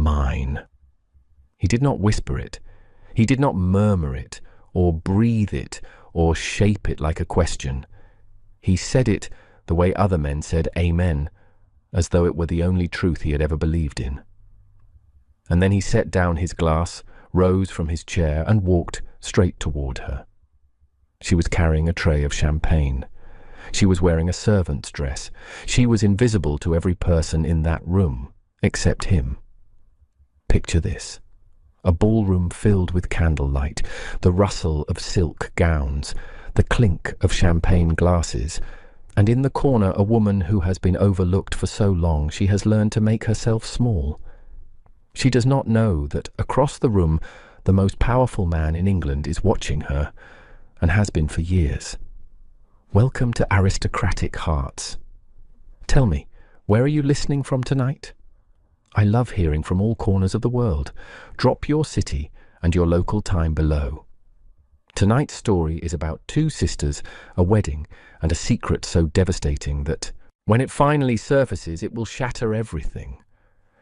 mine. He did not whisper it. He did not murmur it, or breathe it, or shape it like a question. He said it the way other men said amen, as though it were the only truth he had ever believed in. And then he set down his glass, rose from his chair, and walked straight toward her. She was carrying a tray of champagne. She was wearing a servant's dress. She was invisible to every person in that room, except him. Picture this. A ballroom filled with candlelight, the rustle of silk gowns, the clink of champagne glasses, and in the corner a woman who has been overlooked for so long she has learned to make herself small. She does not know that across the room the most powerful man in England is watching her, and has been for years. Welcome to aristocratic hearts. Tell me, where are you listening from tonight? I love hearing from all corners of the world. Drop your city and your local time below. Tonight's story is about two sisters, a wedding, and a secret so devastating that, when it finally surfaces, it will shatter everything.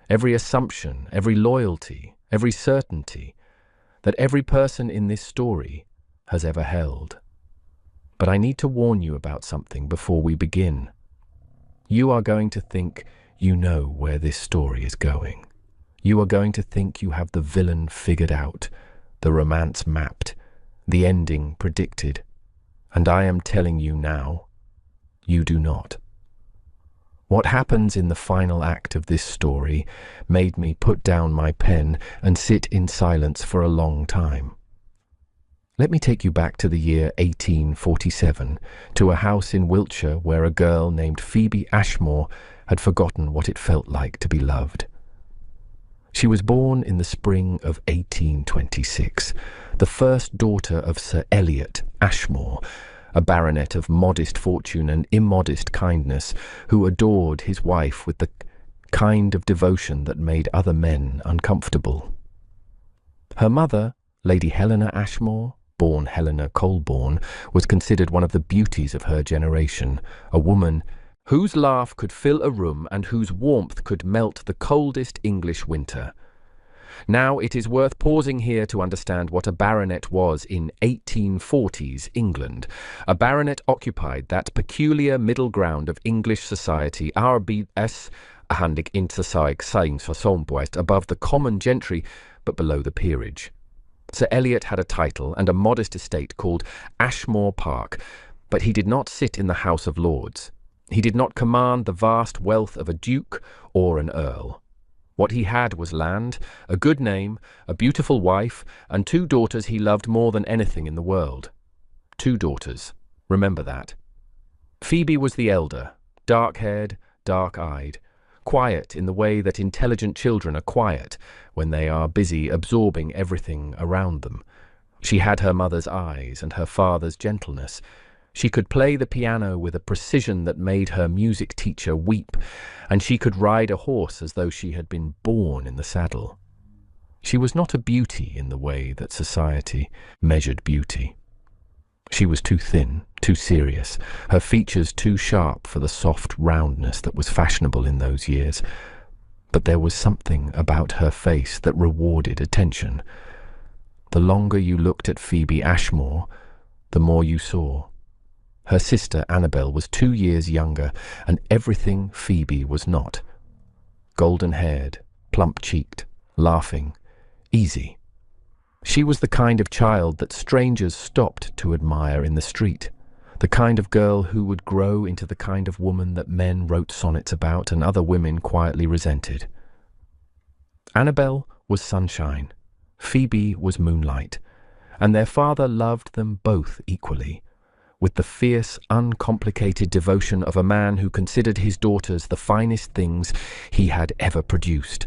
Every assumption, every loyalty, every certainty that every person in this story has ever held. But I need to warn you about something before we begin. You are going to think you know where this story is going. You are going to think you have the villain figured out, the romance mapped, the ending predicted. And I am telling you now, you do not. What happens in the final act of this story made me put down my pen and sit in silence for a long time. Let me take you back to the year 1847, to a house in Wiltshire where a girl named Phoebe Ashmore had forgotten what it felt like to be loved. She was born in the spring of 1826, the first daughter of Sir Eliot Ashmore, a baronet of modest fortune and immodest kindness, who adored his wife with the kind of devotion that made other men uncomfortable. Her mother, Lady Helena Ashmore, born Helena Colborne, was considered one of the beauties of her generation, a woman whose laugh could fill a room and whose warmth could melt the coldest English winter. Now it is worth pausing here to understand what a baronet was in 1840s England. A baronet occupied that peculiar middle ground of English society, RBS, handig intersig signs for somewest above the common gentry, but below the peerage. Sir Eliot had a title and a modest estate called Ashmore Park, but he did not sit in the House of Lords. He did not command the vast wealth of a duke or an earl. What he had was land, a good name, a beautiful wife, and two daughters he loved more than anything in the world. Two daughters. Remember that. Phoebe was the elder, dark-haired, dark-eyed, quiet in the way that intelligent children are quiet when they are busy absorbing everything around them. She had her mother's eyes and her father's gentleness. She could play the piano with a precision that made her music teacher weep, and she could ride a horse as though she had been born in the saddle. She was not a beauty in the way that society measured beauty. She was too thin, too serious, her features too sharp for the soft roundness that was fashionable in those years. But there was something about her face that rewarded attention. The longer you looked at Phoebe Ashmore, the more you saw. Her sister Annabel was 2 years younger, and everything Phoebe was not. Golden-haired, plump-cheeked, laughing, easy. She was the kind of child that strangers stopped to admire in the street, the kind of girl who would grow into the kind of woman that men wrote sonnets about and other women quietly resented. Annabel was sunshine, Phoebe was moonlight, and their father loved them both equally, with the fierce, uncomplicated devotion of a man who considered his daughters the finest things he had ever produced.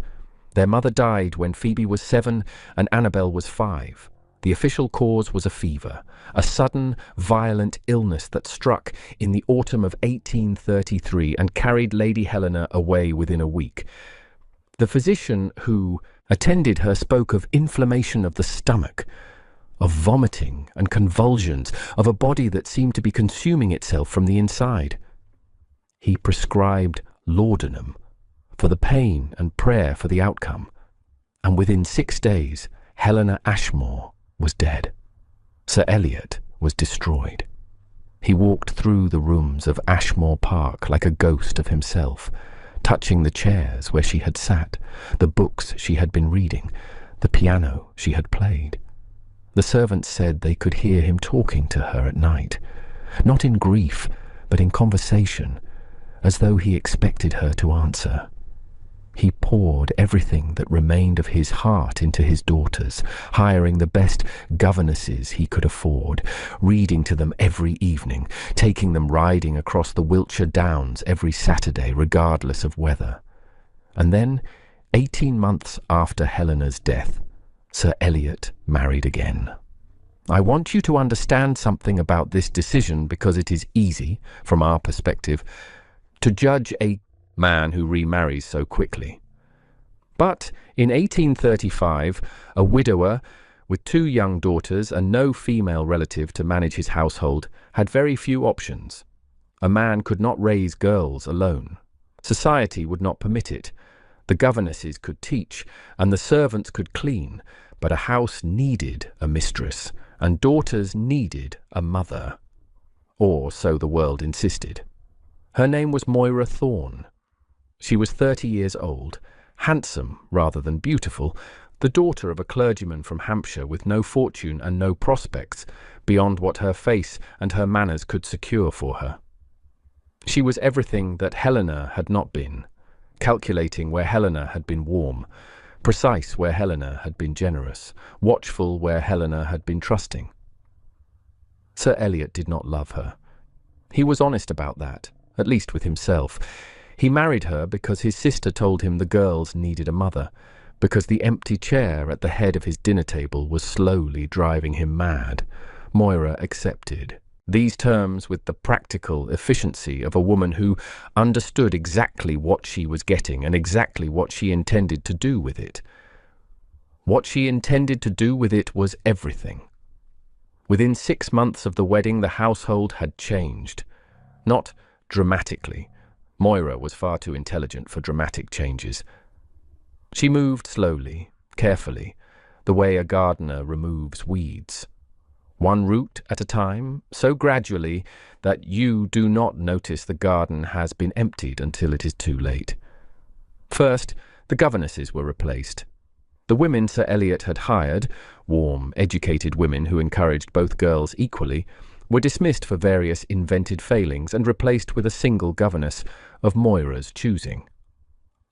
Their mother died when Phoebe was 7 and Annabel was 5. The official cause was a fever, a sudden, violent illness that struck in the autumn of 1833 and carried Lady Helena away within a week. The physician who attended her spoke of inflammation of the stomach, of vomiting and convulsions, of a body that seemed to be consuming itself from the inside. He prescribed laudanum for the pain and prayer for the outcome. and within 6 days, Helena Ashmore was dead. Sir Eliot was destroyed. He walked through the rooms of Ashmore Park like a ghost of himself, touching the chairs where she had sat, the books she had been reading, the piano she had played. The servants said they could hear him talking to her at night, not in grief, but in conversation, as though he expected her to answer. He poured everything that remained of his heart into his daughters, hiring the best governesses he could afford, reading to them every evening, taking them riding across the Wiltshire Downs every Saturday, regardless of weather. And then, 18 months after Helena's death, Sir Eliot married again. I want you to understand something about this decision because it is easy, from our perspective, to judge a man who remarries so quickly. But in 1835, a widower with 2 young daughters and no female relative to manage his household had very few options. A man could not raise girls alone. Society would not permit it. The governesses could teach, and the servants could clean, but a house needed a mistress, and daughters needed a mother. Or so the world insisted. Her name was Moira Thorne. She was 30 years old, handsome rather than beautiful, the daughter of a clergyman from Hampshire with no fortune and no prospects beyond what her face and her manners could secure for her. She was everything that Helena had not been, calculating where Helena had been warm, precise where Helena had been generous, watchful where Helena had been trusting. Sir Eliot did not love her. He was honest about that, at least with himself. He married her because his sister told him the girls needed a mother, because the empty chair at the head of his dinner table was slowly driving him mad. Moira accepted these terms with the practical efficiency of a woman who understood exactly what she was getting and exactly what she intended to do with it. What she intended to do with it was everything. Within 6 months of the wedding, the household had changed. Not dramatically. Moira was far too intelligent for dramatic changes. She moved slowly, carefully, the way a gardener removes weeds. One root at a time, so gradually that you do not notice the garden has been emptied until it is too late. First, the governesses were replaced. The women Sir Eliot had hired, warm, educated women who encouraged both girls equally, were dismissed for various invented failings and replaced with a single governess of Moira's choosing.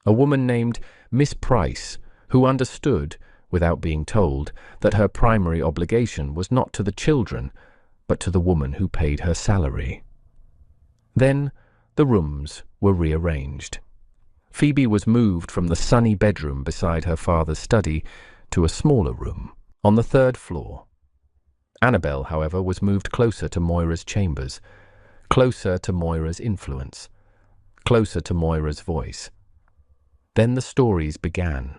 A woman named Miss Price, who understood, without being told, that her primary obligation was not to the children, but to the woman who paid her salary. Then the rooms were rearranged. Phoebe was moved from the sunny bedroom beside her father's study to a smaller room on the 3rd floor. Annabel, however, was moved closer to Moira's chambers, closer to Moira's influence, closer to Moira's voice. Then the stories began.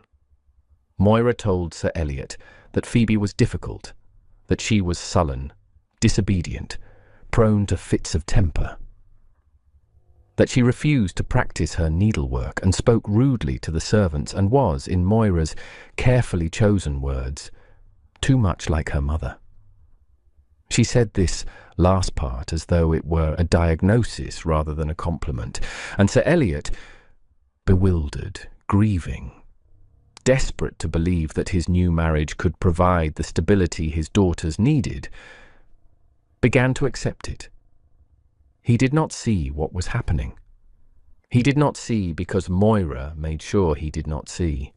Moira told Sir Eliot that Phoebe was difficult, that she was sullen, disobedient, prone to fits of temper, that she refused to practice her needlework and spoke rudely to the servants and was, in Moira's carefully chosen words, too much like her mother. She said this last part as though it were a diagnosis rather than a compliment, and Sir Eliot, bewildered, grieving, desperate to believe that his new marriage could provide the stability his daughters needed, began to accept it. He did not see what was happening. He did not see because Moira made sure he did not see.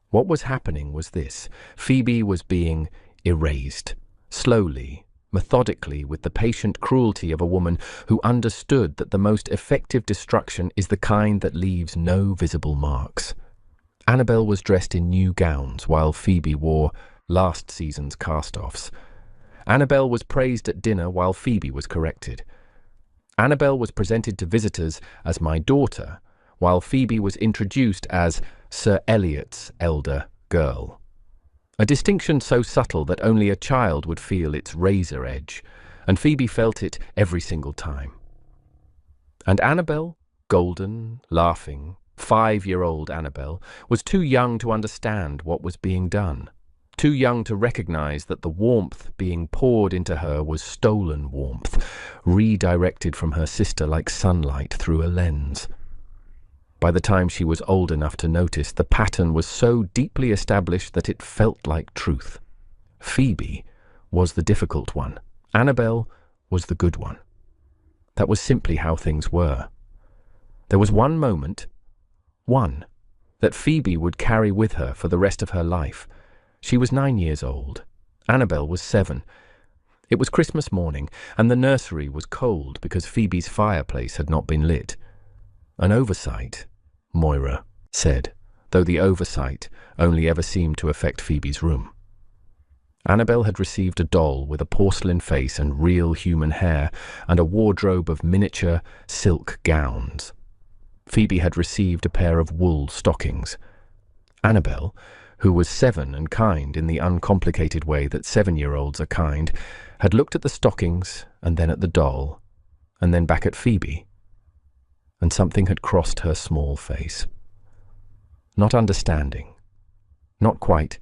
What was happening was this: Phoebe was being erased, slowly, methodically, with the patient cruelty of a woman who understood that the most effective destruction is the kind that leaves no visible marks. Annabel was dressed in new gowns while Phoebe wore last season's cast-offs. Annabel was praised at dinner while Phoebe was corrected. Annabel was presented to visitors as my daughter, while Phoebe was introduced as Sir Eliot's elder girl. A distinction so subtle that only a child would feel its razor edge, and Phoebe felt it every single time. And Annabel, golden, laughing, 5-year-old Annabel was too young to understand what was being done, too young to recognize that the warmth being poured into her was stolen warmth, redirected from her sister like sunlight through a lens. By the time she was old enough to notice, the pattern was so deeply established that it felt like truth. Phoebe was the difficult one. Annabel was the good one. That was simply how things were. There was one moment, that Phoebe would carry with her for the rest of her life. She was 9 years old. Annabel was 7. It was Christmas morning, and the nursery was cold because Phoebe's fireplace had not been lit. An oversight, Moira said, though the oversight only ever seemed to affect Phoebe's room. Annabel had received a doll with a porcelain face and real human hair and a wardrobe of miniature silk gowns. Phoebe had received a pair of wool stockings. Annabel, who was 7 and kind in the uncomplicated way that 7-year-olds are kind, had looked at the stockings and then at the doll and then back at Phoebe, and something had crossed her small face. Not understanding, not quite,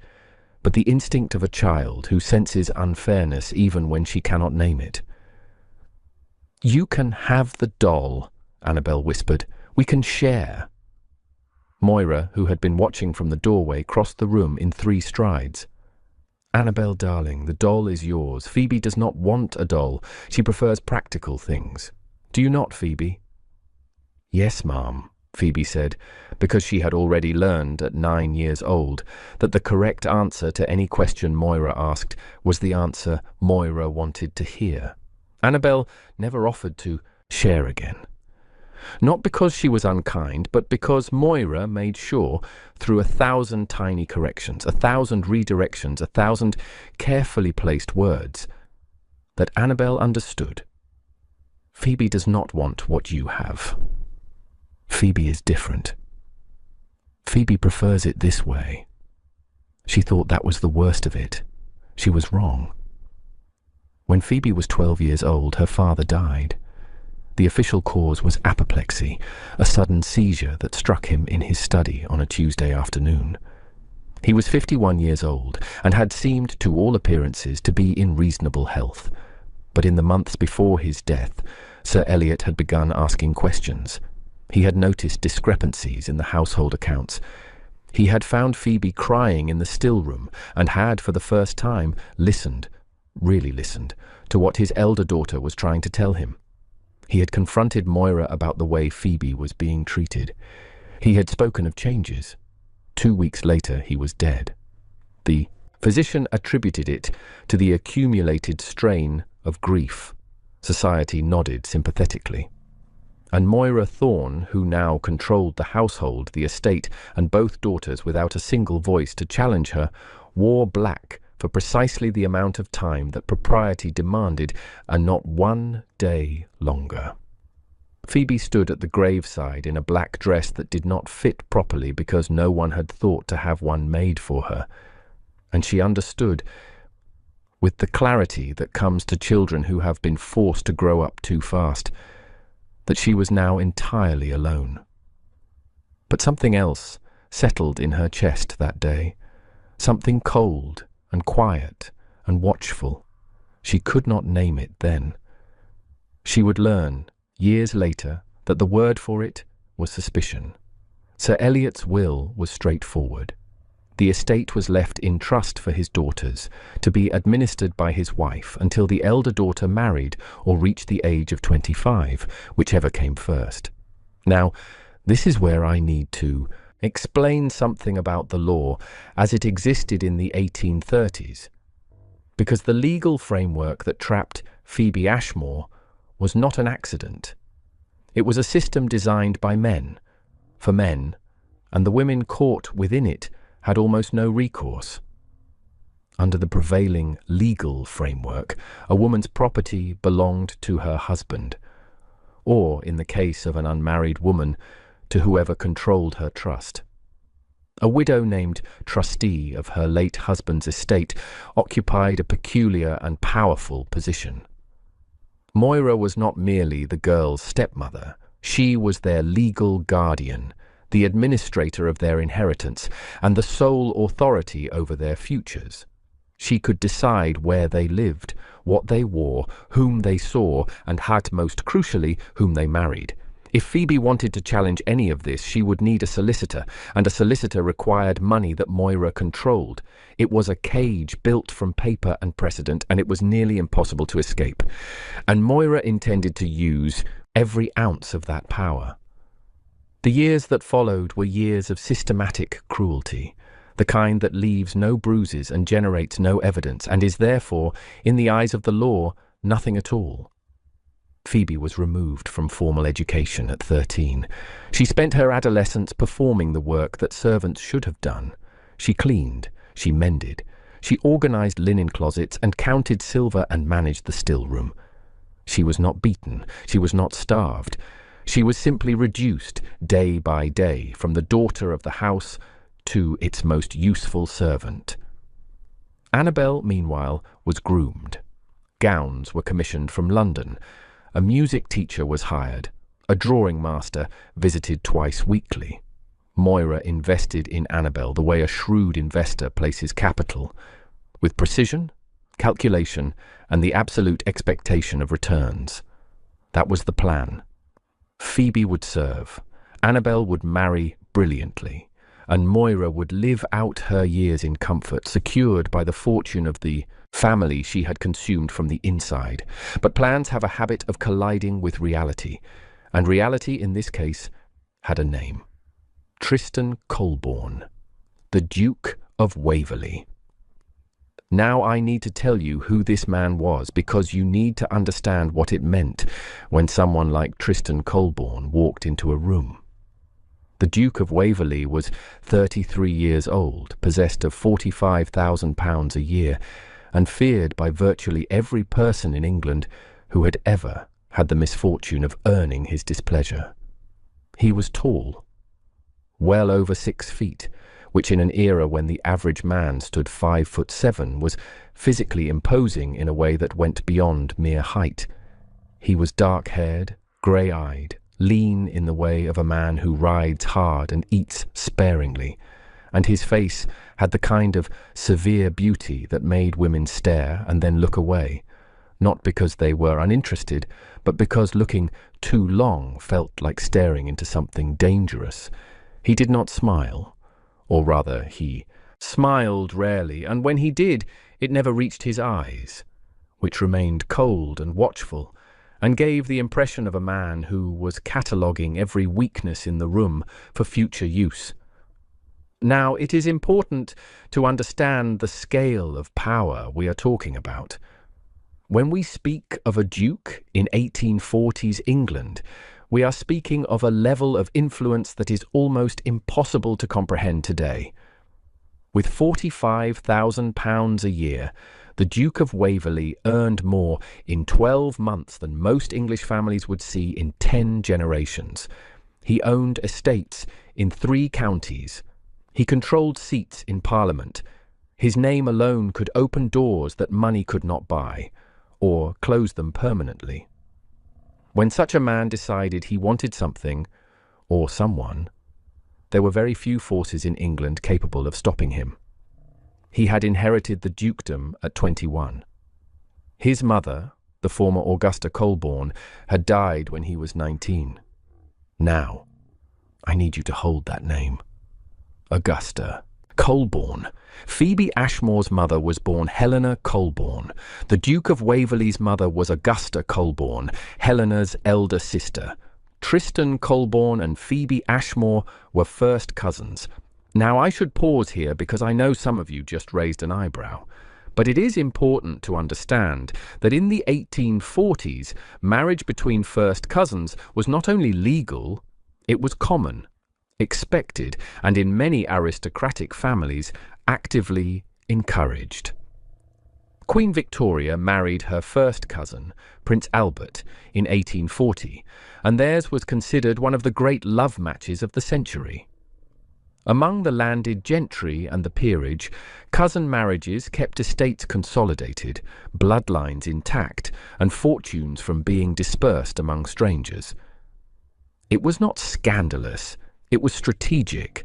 but the instinct of a child who senses unfairness even when she cannot name it. "You can have the doll," Annabel whispered. "We can share." Moira, who had been watching from the doorway, crossed the room in 3 strides. "Annabel, darling, the doll is yours. Phoebe does not want a doll. She prefers practical things. Do you not, Phoebe?" "Yes, Ma'am," Phoebe said, because she had already learned at 9 years old that the correct answer to any question Moira asked was the answer Moira wanted to hear. Annabel never offered to share again. Not because she was unkind, but because Moira made sure, through 1,000 tiny corrections, 1,000 redirections, 1,000 carefully placed words, that Annabel understood. Phoebe does not want what you have. Phoebe is different. Phoebe prefers it this way. She thought that was the worst of it. She was wrong. When Phoebe was 12 years old, her father died. The official cause was apoplexy, a sudden seizure that struck him in his study on a Tuesday afternoon. He was 51 years old and had seemed, to all appearances, to be in reasonable health. But in the months before his death, Sir Eliot had begun asking questions. He had noticed discrepancies in the household accounts. He had found Phoebe crying in the still room and had, for the first time, really listened, to what his elder daughter was trying to tell him. He had confronted Moira about the way Phoebe was being treated. He had spoken of changes. 2 weeks later, he was dead. The physician attributed it to the accumulated strain of grief. Society nodded sympathetically. And Moira Thorne, who now controlled the household, the estate, and both daughters without a single voice to challenge her, wore black for precisely the amount of time that propriety demanded, and not 1 day longer. Phoebe stood at the graveside in a black dress that did not fit properly because no one had thought to have one made for her, and she understood, with the clarity that comes to children who have been forced to grow up too fast, that she was now entirely alone. But something else settled in her chest that day, something cold and quiet and watchful. She could not name it then. She would learn, years later, that the word for it was suspicion. Sir Eliot's will was straightforward. The estate was left in trust for his daughters, to be administered by his wife until the elder daughter married or reached the age of 25, whichever came first. Now, this is where I need to explain something about the law as it existed in the 1830s, because the legal framework that trapped Phoebe Ashmore was not an accident. It was a system designed by men, for men, and the women caught within it had almost no recourse. Under the prevailing legal framework, a woman's property belonged to her husband, or, in the case of an unmarried woman, to whoever controlled her trust. A widow named trustee of her late husband's estate occupied a peculiar and powerful position. Moira was not merely the girls' stepmother. She was their legal guardian, the administrator of their inheritance, and the sole authority over their futures. She could decide where they lived, what they wore, whom they saw, and had, most crucially, whom they married. If Phoebe wanted to challenge any of this, she would need a solicitor, and a solicitor required money that Moira controlled. It was a cage built from paper and precedent, and it was nearly impossible to escape. And Moira intended to use every ounce of that power. The years that followed were years of systematic cruelty, the kind that leaves no bruises and generates no evidence, and is therefore, in the eyes of the law, nothing at all. Phoebe was removed from formal education at 13. She spent her adolescence performing the work that servants should have done. She cleaned, she mended, she organized linen closets and counted silver and managed the still room. She was not beaten, she was not starved. She was simply reduced, day by day, from the daughter of the house to its most useful servant. Annabel, meanwhile, was groomed. Gowns were commissioned from London. A music teacher was hired. A drawing master visited twice weekly. Moira invested in Annabel the way a shrewd investor places capital, with precision, calculation, and the absolute expectation of returns. That was the plan. Phoebe would serve, Annabel would marry brilliantly, and Moira would live out her years in comfort, secured by the fortune of the family she had consumed from the inside. But plans have a habit of colliding with reality, and reality in this case had a name. Tristan Colborne, the Duke of Waverley. Now I need to tell you who this man was, because you need to understand what it meant when someone like Tristan Colborne walked into a room. The Duke of Waverley was 33 years old, possessed of £45,000 a year, and feared by virtually every person in England who had ever had the misfortune of earning his displeasure. He was tall, well over 6 feet, which in an era when the average man stood 5'7" was physically imposing in a way that went beyond mere height. He was dark-haired, grey-eyed, lean in the way of a man who rides hard and eats sparingly, and his face had the kind of severe beauty that made women stare and then look away, not because they were uninterested, but because looking too long felt like staring into something dangerous. He did not smile, or rather, he smiled rarely, and when he did, it never reached his eyes, which remained cold and watchful, and gave the impression of a man who was cataloguing every weakness in the room for future use. Now, it is important to understand the scale of power we are talking about. When we speak of a duke in 1840s England, we are speaking of a level of influence that is almost impossible to comprehend today. With £45,000 a year, the Duke of Waverley earned more in 12 months than most English families would see in 10 generations. He owned estates in 3 counties. He controlled seats in Parliament. His name alone could open doors that money could not buy, or close them permanently. When such a man decided he wanted something, or someone, there were very few forces in England capable of stopping him. He had inherited the dukedom at 21. His mother, the former Augusta Colborne, had died when he was 19. Now, I need you to hold that name. Augusta Colborne. Phoebe Ashmore's mother was born Helena Colborne. The Duke of Waverley's mother was Augusta Colborne, Helena's elder sister. Tristan Colborne and Phoebe Ashmore were first cousins. Now, I should pause here because I know some of you just raised an eyebrow. But it is important to understand that in the 1840s, marriage between first cousins was not only legal, it was common, expected, and in many aristocratic families, actively encouraged. Queen Victoria married her first cousin, Prince Albert, in 1840, and theirs was considered one of the great love matches of the century. Among the landed gentry and the peerage, cousin marriages kept estates consolidated, bloodlines intact, and fortunes from being dispersed among strangers. It was not scandalous, It was strategic,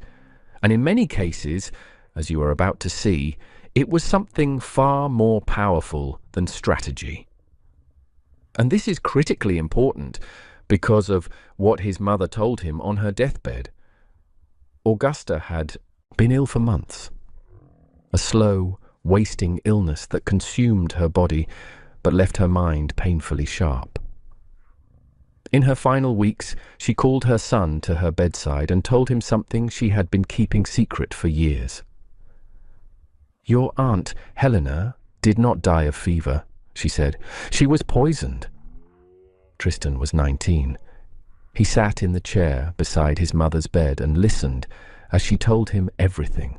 and in many cases, as you are about to see, it was something far more powerful than strategy. And this is critically important because of what his mother told him on her deathbed. Augusta had been ill for months, a slow, wasting illness that consumed her body but left her mind painfully sharp. In her final weeks, she called her son to her bedside and told him something she had been keeping secret for years. "Your aunt, Helena, did not die of fever," she said. "She was poisoned." Tristan was 19. He sat in the chair beside his mother's bed and listened as she told him everything.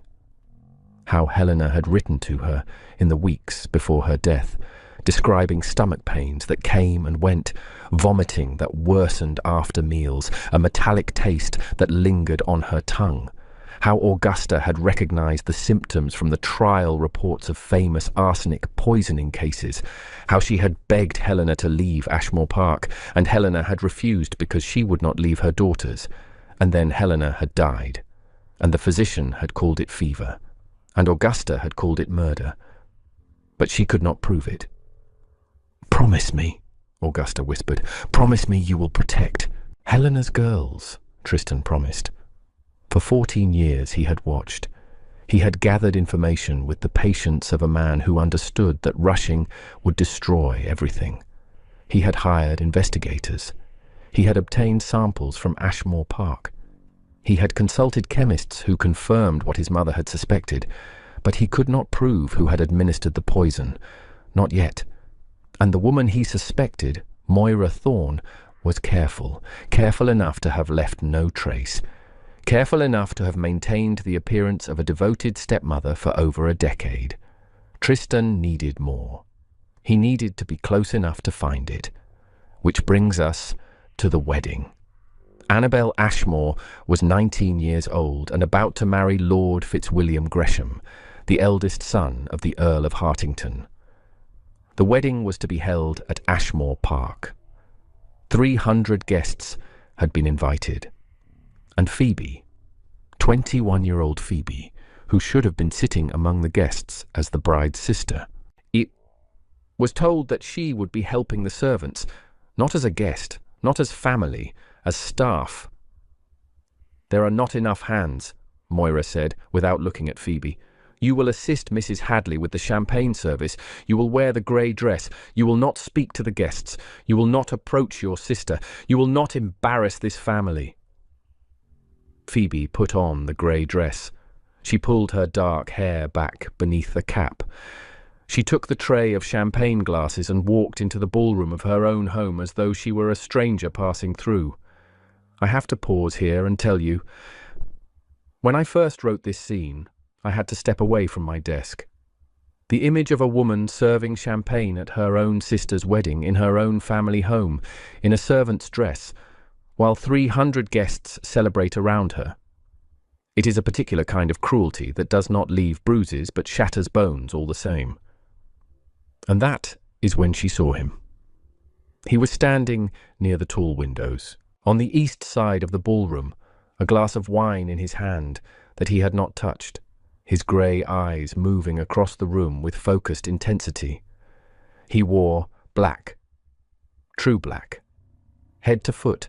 How Helena had written to her in the weeks before her death, describing stomach pains that came and went, vomiting that worsened after meals, a metallic taste that lingered on her tongue. How Augusta had recognized the symptoms from the trial reports of famous arsenic poisoning cases. How she had begged Helena to leave Ashmore Park, and Helena had refused because she would not leave her daughters. And then Helena had died, and the physician had called it fever, and Augusta had called it murder. But she could not prove it. "Promise me," Augusta whispered. "Promise me you will protect Helena's girls," Tristan promised. For 14 years he had watched. He had gathered information with the patience of a man who understood that rushing would destroy everything. He had hired investigators. He had obtained samples from Ashmore Park. He had consulted chemists who confirmed what his mother had suspected, but he could not prove who had administered the poison. Not yet. And the woman he suspected, Moira Thorne, was careful enough to have left no trace. Careful enough to have maintained the appearance of a devoted stepmother for over a decade. Tristan needed more. He needed to be close enough to find it. Which brings us to the wedding. Annabel Ashmore was 19 years old and about to marry Lord Fitzwilliam Gresham, the eldest son of the Earl of Hartington. The wedding was to be held at Ashmore Park. 300 guests had been invited. And Phoebe, 21-year-old Phoebe, who should have been sitting among the guests as the bride's sister. It was told that she would be helping the servants, not as a guest, not as family, as staff. "There are not enough hands," Moira said, without looking at Phoebe. "You will assist Mrs. Hadley with the champagne service. You will wear the grey dress. You will not speak to the guests. You will not approach your sister. You will not embarrass this family." Phoebe put on the grey dress. She pulled her dark hair back beneath the cap. She took the tray of champagne glasses and walked into the ballroom of her own home as though she were a stranger passing through. I have to pause here and tell you, when I first wrote this scene, I had to step away from my desk. The image of a woman serving champagne at her own sister's wedding in her own family home, in a servant's dress, while 300 guests celebrate around her. It is a particular kind of cruelty that does not leave bruises but shatters bones all the same. And that is when she saw him. He was standing near the tall windows, on the east side of the ballroom, a glass of wine in his hand that he had not touched, his grey eyes moving across the room with focused intensity. He wore black, true black, head to foot,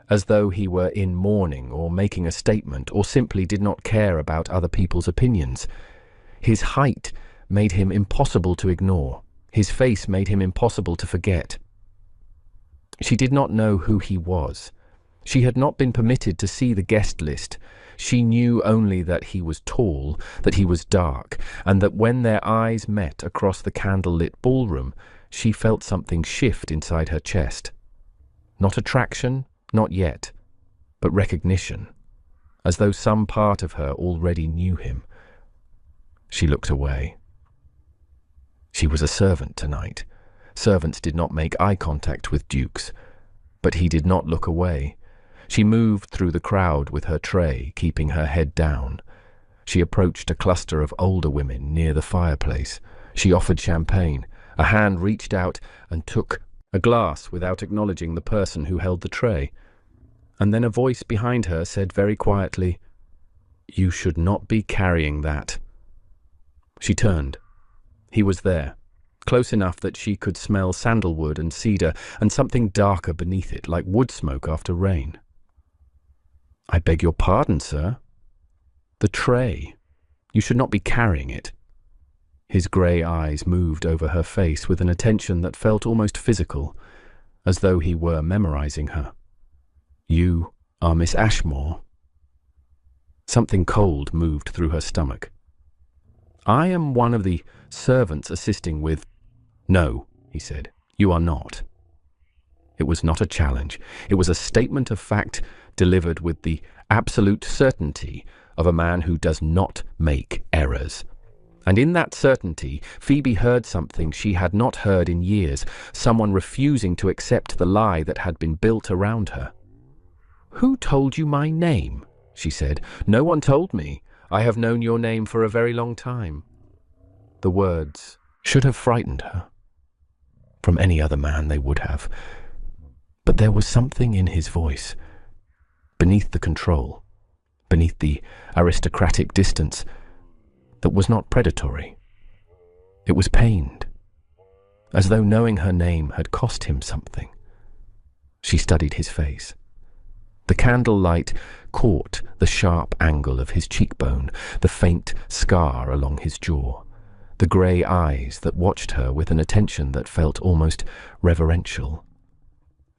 as though he were in mourning or making a statement or simply did not care about other people's opinions. His height made him impossible to ignore. His face made him impossible to forget. She did not know who he was. She had not been permitted to see the guest list. She knew only that he was tall, that he was dark, and that when their eyes met across the candlelit ballroom, she felt something shift inside her chest. Not attraction, not yet, but recognition, as though some part of her already knew him. She looked away. She was a servant tonight. Servants did not make eye contact with dukes, but he did not look away. She moved through the crowd with her tray, keeping her head down. She approached a cluster of older women near the fireplace. She offered champagne. A hand reached out and took a glass without acknowledging the person who held the tray. And then a voice behind her said very quietly, "You should not be carrying that." She turned. He was there, close enough that she could smell sandalwood and cedar and something darker beneath it, like wood smoke after rain. "I beg your pardon, sir." "The tray. You should not be carrying it." His grey eyes moved over her face with an attention that felt almost physical, as though he were memorizing her. "You are Miss Ashmore." Something cold moved through her stomach. "I am one of the servants assisting with—" "No," he said, "you are not." It was not a challenge. It was a statement of fact delivered with the absolute certainty of a man who does not make errors. And in that certainty, Phoebe heard something she had not heard in years, someone refusing to accept the lie that had been built around her. "Who told you my name?" she said. "No one told me. I have known your name for a very long time." The words should have frightened her. From any other man they would have. But there was something in his voice, beneath the control, beneath the aristocratic distance, that was not predatory. It was pained, as though knowing her name had cost him something. She studied his face. The candlelight caught the sharp angle of his cheekbone, the faint scar along his jaw, the grey eyes that watched her with an attention that felt almost reverential,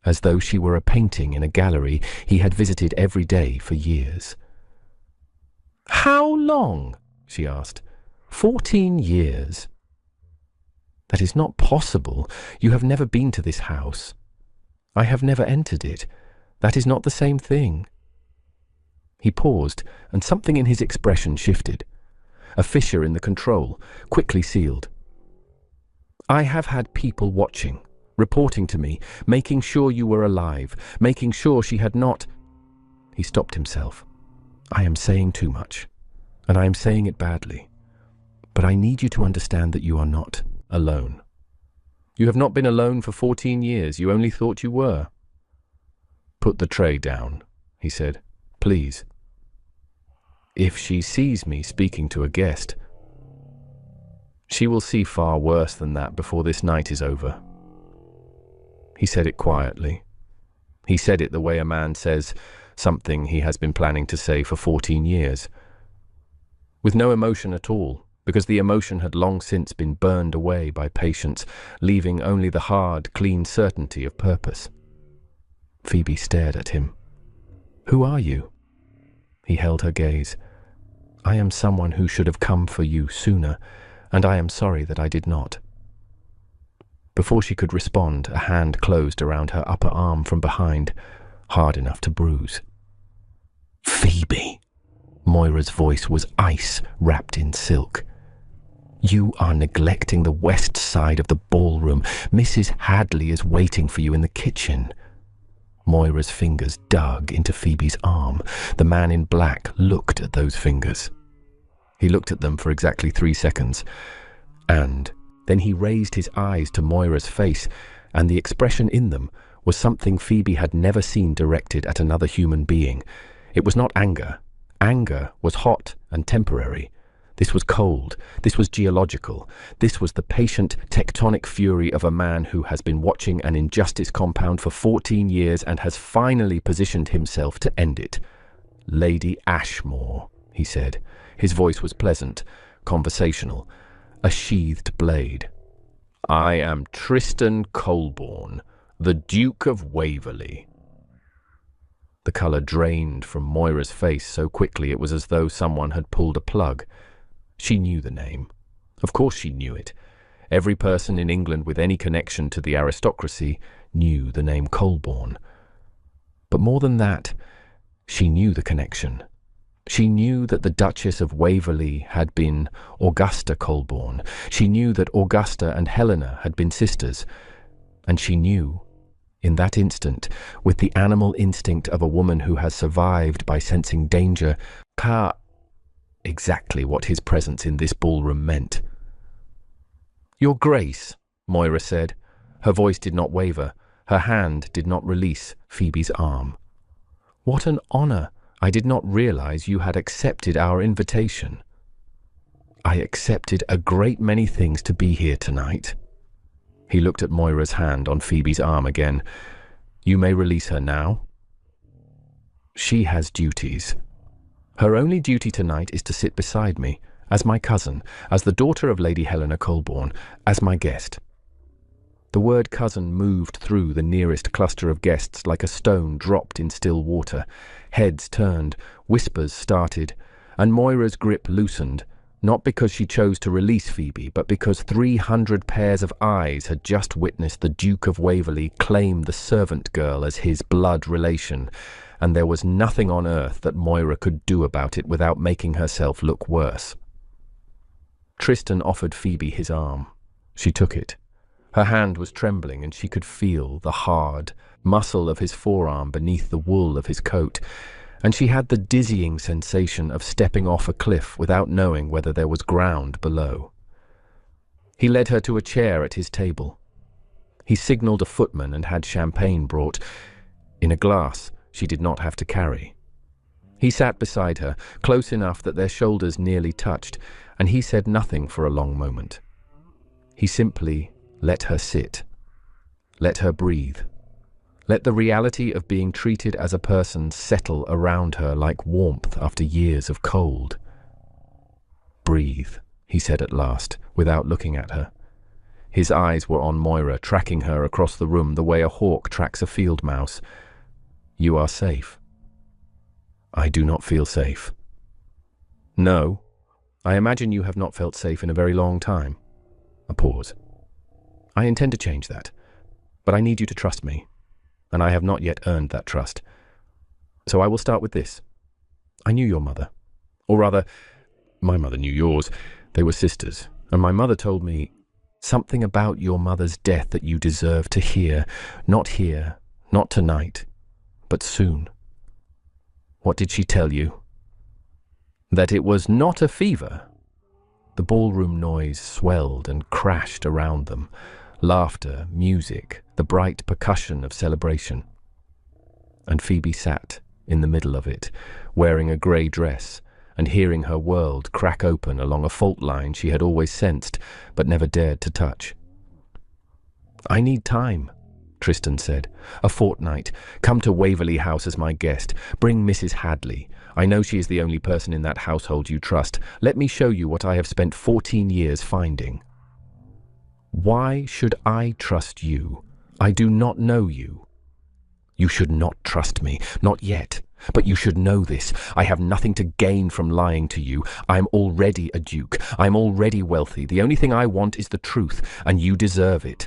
as though she were a painting in a gallery he had visited every day for years. "How long?" she asked. 14 years. "That is not possible. You have never been to this house." "I have never entered it. That is not the same thing." He paused, and something in his expression shifted. A fissure in the control, quickly sealed. "I have had people watching, reporting to me, making sure you were alive, making sure she had not—" He stopped himself. "I am saying too much, and I am saying it badly. But I need you to understand that you are not alone. You have not been alone for 14 years. You only thought you were." "Put the tray down," he said. "Please." "If she sees me speaking to a guest—" "She will see far worse than that before this night is over." He said it quietly. He said it the way a man says something he has been planning to say for 14 years. With no emotion at all, because the emotion had long since been burned away by patience, leaving only the hard, clean certainty of purpose. Phoebe stared at him. "Who are you?" He held her gaze. "I am someone who should have come for you sooner, and I am sorry that I did not." Before she could respond, a hand closed around her upper arm from behind, hard enough to bruise. "Phoebe!" Moira's voice was ice wrapped in silk. "You are neglecting the west side of the ballroom. Mrs. Hadley is waiting for you in the kitchen." Moira's fingers dug into Phoebe's arm. The man in black looked at those fingers. He looked at them for exactly 3 seconds, and then he raised his eyes to Moira's face, and the expression in them was something Phoebe had never seen directed at another human being. It was not anger. Anger was hot and temporary. This was cold. This was geological. This was the patient tectonic fury of a man who has been watching an injustice compound for 14 years and has finally positioned himself to end it. "Lady Ashmore," he said. His voice was pleasant, conversational, a sheathed blade. "I am Tristan Colborne, the Duke of Waverley." The colour drained from Moira's face so quickly it was as though someone had pulled a plug. She knew the name. Of course she knew it. Every person in England with any connection to the aristocracy knew the name Colborne. But more than that, she knew the connection. She knew that the Duchess of Waverley had been Augusta Colborne. She knew that Augusta and Helena had been sisters. And she knew, in that instant, with the animal instinct of a woman who has survived by sensing danger, exactly what his presence in this ballroom meant. "Your Grace," Moira said. Her voice did not waver. Her hand did not release Phoebe's arm. What an honor! I did not realize you had accepted our invitation. I accepted a great many things to be here tonight. He looked at Moira's hand on Phoebe's arm again. You may release her now. She has duties. Her only duty tonight is to sit beside me, as my cousin, as the daughter of Lady Helena Colborne, as my guest. The word cousin moved through the nearest cluster of guests like a stone dropped in still water. Heads turned, whispers started, and Moira's grip loosened, not because she chose to release Phoebe, but because 300 pairs of eyes had just witnessed the Duke of Waverley claim the servant girl as his blood relation, and there was nothing on earth that Moira could do about it without making herself look worse. Tristan offered Phoebe his arm. She took it. Her hand was trembling, and she could feel the hard muscle of his forearm beneath the wool of his coat, and she had the dizzying sensation of stepping off a cliff without knowing whether there was ground below. He led her to a chair at his table. He signalled a footman and had champagne brought, in a glass she did not have to carry. He sat beside her, close enough that their shoulders nearly touched, and he said nothing for a long moment. He simply let her sit. Let her breathe. Let the reality of being treated as a person settle around her like warmth after years of cold. Breathe, he said at last, without looking at her. His eyes were on Moira, tracking her across the room the way a hawk tracks a field mouse. You are safe. I do not feel safe. No, I imagine you have not felt safe in a very long time. A pause. I intend to change that, but I need you to trust me, and I have not yet earned that trust. So I will start with this. I knew your mother. Or rather, my mother knew yours. They were sisters, and my mother told me something about your mother's death that you deserve to hear. Not here, not tonight, but soon. What did she tell you? That it was not a fever. The ballroom noise swelled and crashed around them. Laughter, music, the bright percussion of celebration. And Phoebe sat in the middle of it, wearing a grey dress, and hearing her world crack open along a fault line she had always sensed, but never dared to touch. I need time, Tristan said. A fortnight. Come to Waverley House as my guest. Bring Mrs. Hadley. I know she is the only person in that household you trust. Let me show you what I have spent 14 years finding. Why should I trust you? I do not know you. You should not trust me, not yet. But you should know this. I have nothing to gain from lying to you. I am already a duke. I am already wealthy. The only thing I want is the truth, and you deserve it.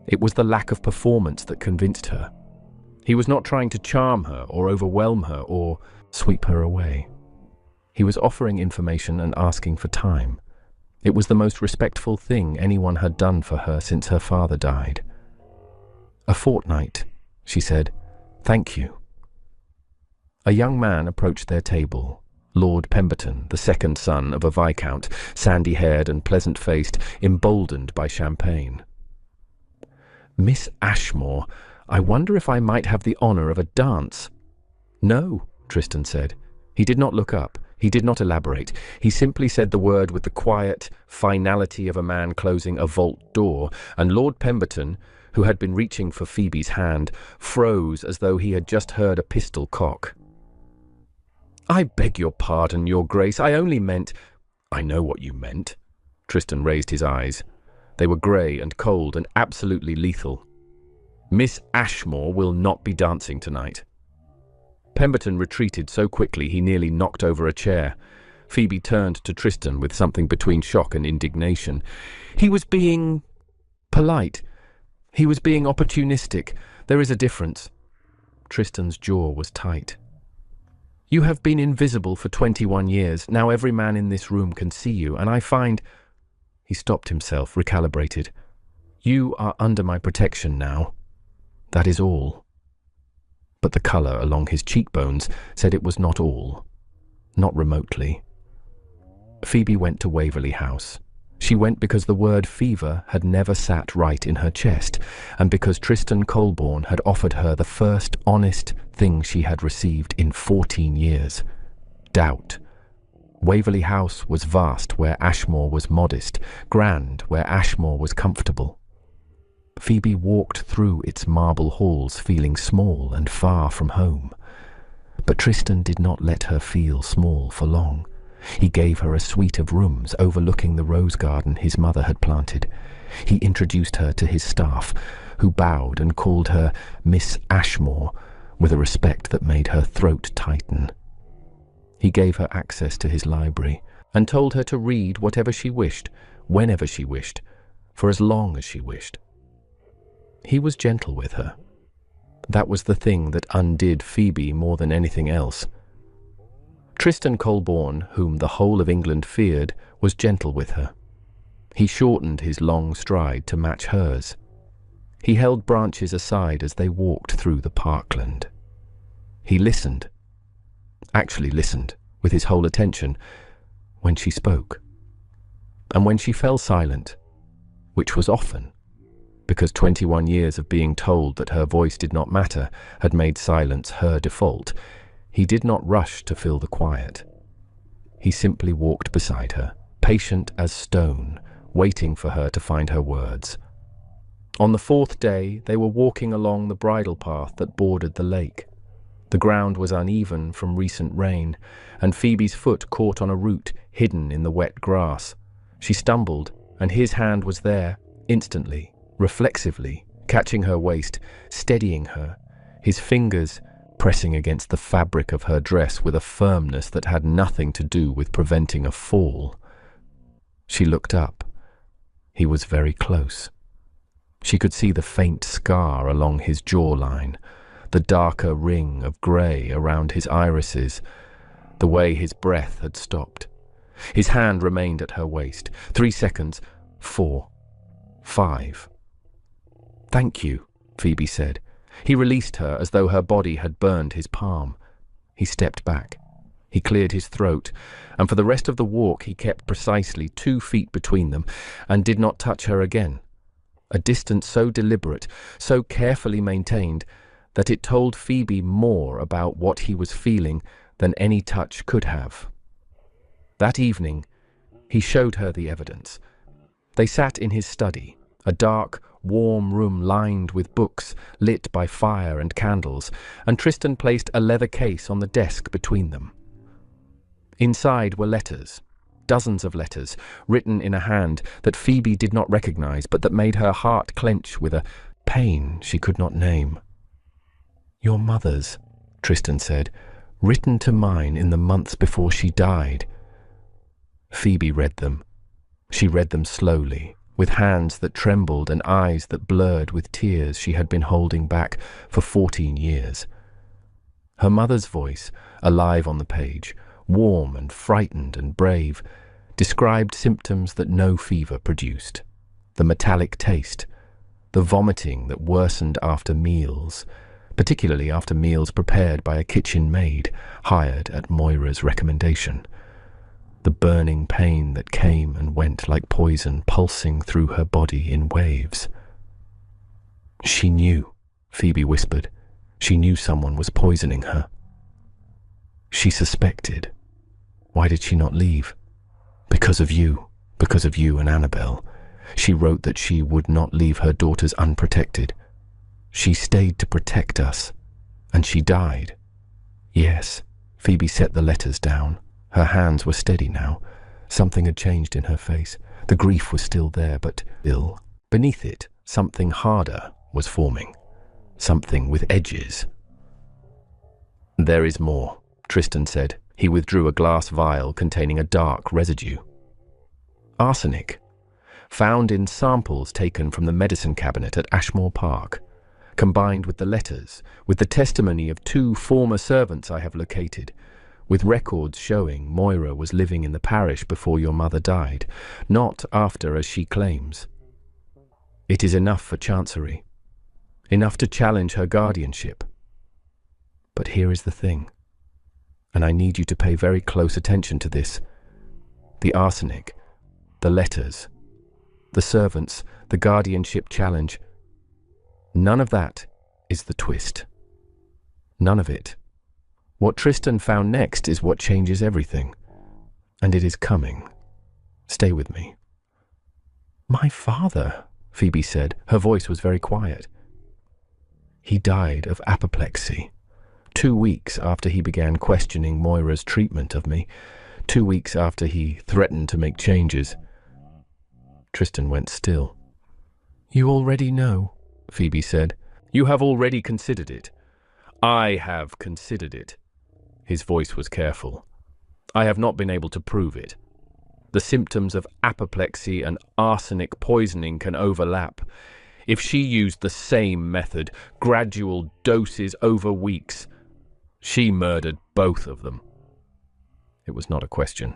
It was the lack of performance that convinced her. He was not trying to charm her or overwhelm her or sweep her away. He was offering information and asking for time. It was the most respectful thing anyone had done for her since her father died. A fortnight, she said. Thank you. A young man approached their table. Lord Pemberton, the second son of a viscount, sandy-haired and pleasant-faced, emboldened by champagne. Miss Ashmore, I wonder if I might have the honour of a dance. No, Tristan said. He did not look up. He did not elaborate. He simply said the word with the quiet finality of a man closing a vault door, and Lord Pemberton, who had been reaching for Phoebe's hand, froze as though he had just heard a pistol cock. I beg your pardon, Your Grace. I only meant— I know what you meant. Tristan raised his eyes. They were grey and cold and absolutely lethal. Miss Ashmore will not be dancing tonight. Pemberton retreated so quickly he nearly knocked over a chair. Phoebe turned to Tristan with something between shock and indignation. He was being polite. He was being opportunistic. There is a difference. Tristan's jaw was tight. You have been invisible for 21 years. Now every man in this room can see you, and I find— He stopped himself, recalibrated. You are under my protection now. That is all. But the colour along his cheekbones said it was not all. Not remotely. Phoebe went to Waverley House. She went because the word fever had never sat right in her chest, and because Tristan Colborne had offered her the first honest thing she had received in 14 years: doubt. Waverley House was vast where Ashmore was modest, grand where Ashmore was comfortable. Phoebe walked through its marble halls feeling small and far from home. But Tristan did not let her feel small for long. He gave her a suite of rooms overlooking the rose garden his mother had planted. He introduced her to his staff, who bowed and called her Miss Ashmore with a respect that made her throat tighten. He gave her access to his library and told her to read whatever she wished, whenever she wished, for as long as she wished. He was gentle with her. That was the thing that undid Phoebe more than anything else. Tristan Colborne, whom the whole of England feared, was gentle with her. He shortened his long stride to match hers. He held branches aside as they walked through the parkland. He listened, actually listened, with his whole attention, when she spoke. And when she fell silent, which was often, because 21 years of being told that her voice did not matter had made silence her default, he did not rush to fill the quiet. He simply walked beside her, patient as stone, waiting for her to find her words. On the 4th day, they were walking along the bridle path that bordered the lake. The ground was uneven from recent rain, and Phoebe's foot caught on a root hidden in the wet grass. She stumbled, and his hand was there, instantly, reflexively, catching her waist, steadying her, his fingers pressing against the fabric of her dress with a firmness that had nothing to do with preventing a fall. She looked up. He was very close. She could see the faint scar along his jawline, the darker ring of grey around his irises, the way his breath had stopped. His hand remained at her waist. 3 seconds. 4. 5. "Thank you," Phoebe said. He released her as though her body had burned his palm. He stepped back. He cleared his throat, and for the rest of the walk he kept precisely 2 feet between them and did not touch her again. A distance so deliberate, so carefully maintained, that it told Phoebe more about what he was feeling than any touch could have. That evening, he showed her the evidence. They sat in his study, a dark, warm room lined with books, lit by fire and candles, and Tristan placed a leather case on the desk between them. Inside were letters, dozens of letters, written in a hand that Phoebe did not recognize, but that made her heart clench with a pain she could not name. "Your mother's," Tristan said, "written to mine in the months before she died." Phoebe read them. She read them slowly, with hands that trembled and eyes that blurred with tears she had been holding back for 14 years. Her mother's voice, alive on the page, warm and frightened and brave, described symptoms that no fever produced: the metallic taste, the vomiting that worsened after meals, particularly after meals prepared by a kitchen maid hired at Moira's recommendation, the burning pain that came and went like poison pulsing through her body in waves. "She knew," Phoebe whispered. "She knew someone was poisoning her. She suspected. Why did she not leave? Because of you and Annabelle. She wrote that she would not leave her daughters unprotected. She stayed to protect us, and she died." "Yes." Phoebe set the letters down. Her hands were steady now. Something had changed in her face. The grief was still there, but ill. Beneath it, something harder was forming. Something with edges. "There is more," Tristan said. He withdrew a glass vial containing a dark residue. "Arsenic, found in samples taken from the medicine cabinet at Ashmore Park, combined with the letters, with the testimony of 2 former servants I have located, with records showing Moira was living in the parish before your mother died, not after as she claims. It is enough for Chancery, enough to challenge her guardianship. But here is the thing, and I need you to pay very close attention to this. The arsenic, the letters, the servants, the guardianship challenge. None of that is the twist. None of it. What Tristan found next is what changes everything. And it is coming. Stay with me. My father, Phoebe said. Her voice was very quiet. He died of apoplexy. 2 weeks after he began questioning Moira's treatment of me. 2 weeks after he threatened to make changes. Tristan went still. You already know, Phoebe said. You have already considered it. I have considered it. His voice was careful. I have not been able to prove it. The symptoms of apoplexy and arsenic poisoning can overlap. If she used the same method, gradual doses over weeks, she murdered both of them. It was not a question.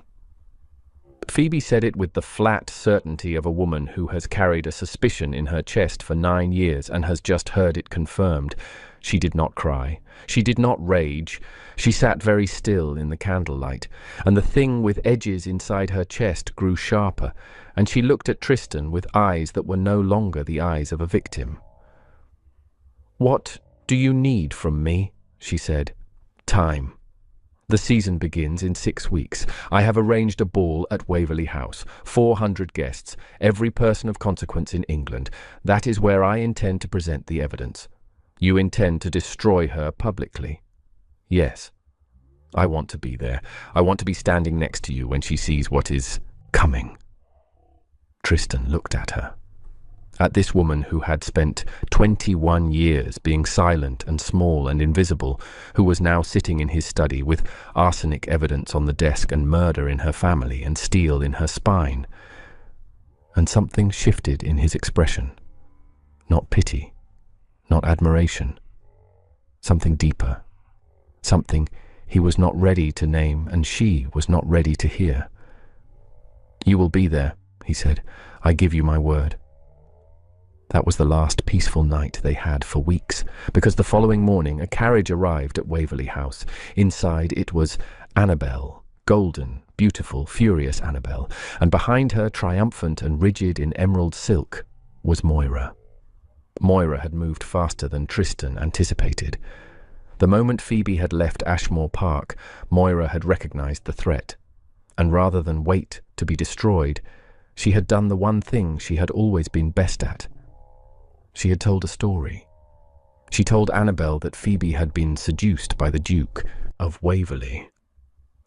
Phoebe said it with the flat certainty of a woman who has carried a suspicion in her chest for 9 years and has just heard it confirmed. She did not cry. She did not rage. She sat very still in the candlelight, and the thing with edges inside her chest grew sharper, and she looked at Tristan with eyes that were no longer the eyes of a victim. What do you need from me? She said. Time. The season begins in 6 weeks. I have arranged a ball at Waverley House. 400 guests, every person of consequence in England. That is where I intend to present the evidence. You intend to destroy her publicly. Yes. I want to be there. I want to be standing next to you when she sees what is coming. Tristan looked at her. At this woman who had spent 21 years being silent and small and invisible, who was now sitting in his study with arsenic evidence on the desk and murder in her family and steel in her spine. And something shifted in his expression. Not pity, not admiration. Something deeper. Something he was not ready to name and she was not ready to hear. You will be there, he said. I give you my word. That was the last peaceful night they had for weeks, because the following morning a carriage arrived at Waverley House. Inside it was Annabel, golden, beautiful, furious Annabel, and behind her, triumphant and rigid in emerald silk, was Moira. Moira had moved faster than Tristan anticipated. The moment Phoebe had left Ashmore Park, Moira had recognized the threat, and rather than wait to be destroyed, she had done the one thing she had always been best at. She had told a story. She told Annabel that Phoebe had been seduced by the Duke of Waverley,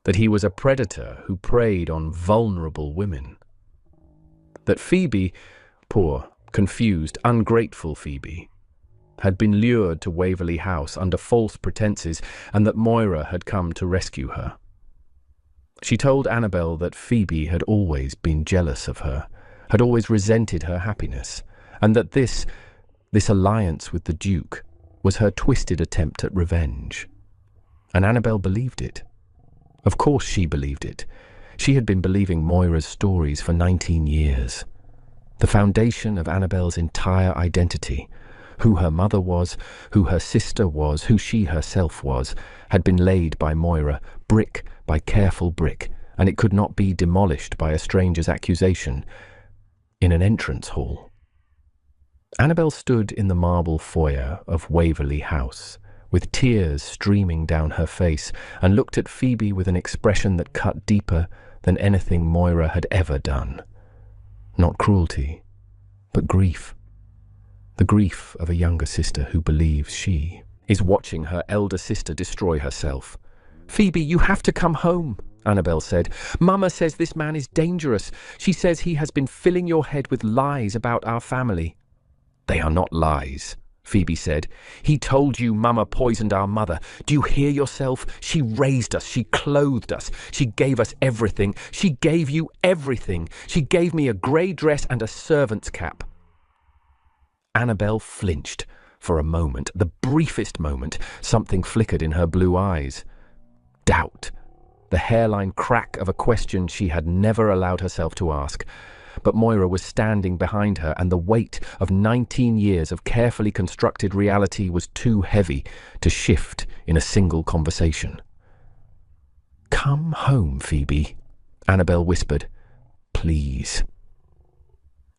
that he was a predator who preyed on vulnerable women, that Phoebe, poor, confused, ungrateful Phoebe, had been lured to Waverley House under false pretenses, and that Moira had come to rescue her. She told Annabel that Phoebe had always been jealous of her, had always resented her happiness, and that this alliance with the Duke was her twisted attempt at revenge. And Annabel believed it. Of course she believed it. She had been believing Moira's stories for 19 years. The foundation of Annabel's entire identity, who her mother was, who her sister was, who she herself was, had been laid by Moira, brick by careful brick, and it could not be demolished by a stranger's accusation in an entrance hall. Annabel stood in the marble foyer of Waverley House, with tears streaming down her face, and looked at Phoebe with an expression that cut deeper than anything Moira had ever done. Not cruelty, but grief. The grief of a younger sister who believes she is watching her elder sister destroy herself. Phoebe, you have to come home, Annabel said. Mama says this man is dangerous. She says he has been filling your head with lies about our family. They are not lies, Phoebe said. He told you Mama poisoned our mother. Do you hear yourself? She raised us. She clothed us. She gave us everything. She gave you everything. She gave me a grey dress and a servant's cap. Annabel flinched. For a moment, the briefest moment, something flickered in her blue eyes. Doubt. The hairline crack of a question she had never allowed herself to ask. But Moira was standing behind her, and the weight of 19 years of carefully constructed reality was too heavy to shift in a single conversation. Come home, Phoebe, Annabel whispered. Please.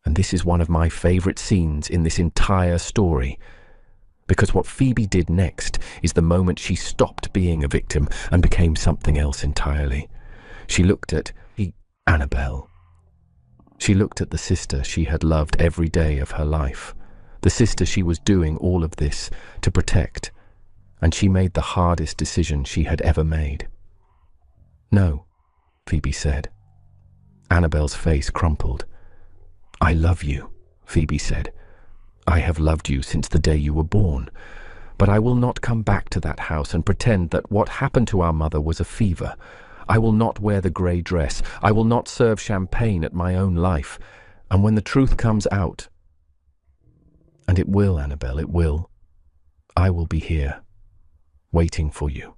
And this is one of my favorite scenes in this entire story. Because what Phoebe did next is the moment she stopped being a victim and became something else entirely. She looked at Annabelle. She looked at the sister she had loved every day of her life, the sister she was doing all of this to protect, and she made the hardest decision she had ever made. "No," Phoebe said. Annabelle's face crumpled. "I love you," Phoebe said. "I have loved you since the day you were born, but I will not come back to that house and pretend that what happened to our mother was a fever. I will not wear the grey dress. I will not serve champagne at my own life. And when the truth comes out, and it will, Annabelle, it will, I will be here, waiting for you,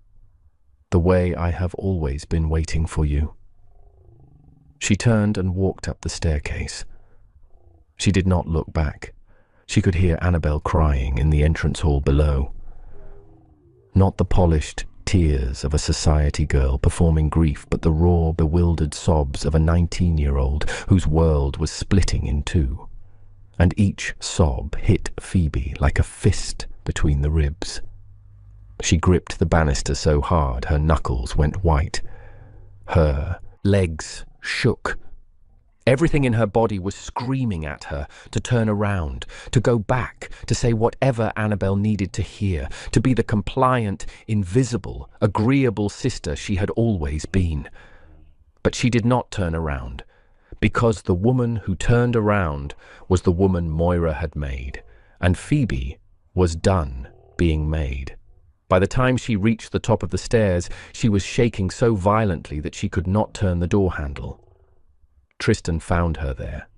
the way I have always been waiting for you." She turned and walked up the staircase. She did not look back. She could hear Annabelle crying in the entrance hall below. Not the polished tears of a society girl performing grief, but the raw, bewildered sobs of a 19-year-old whose world was splitting in two. And each sob hit Phoebe like a fist between the ribs. She gripped the banister so hard her knuckles went white. Her legs shook. Everything in her body was screaming at her to turn around, to go back, to say whatever Annabelle needed to hear, to be the compliant, invisible, agreeable sister she had always been. But she did not turn around, because the woman who turned around was the woman Moira had made, and Phoebe was done being made. By the time she reached the top of the stairs, she was shaking so violently that she could not turn the door handle. Tristan found her there.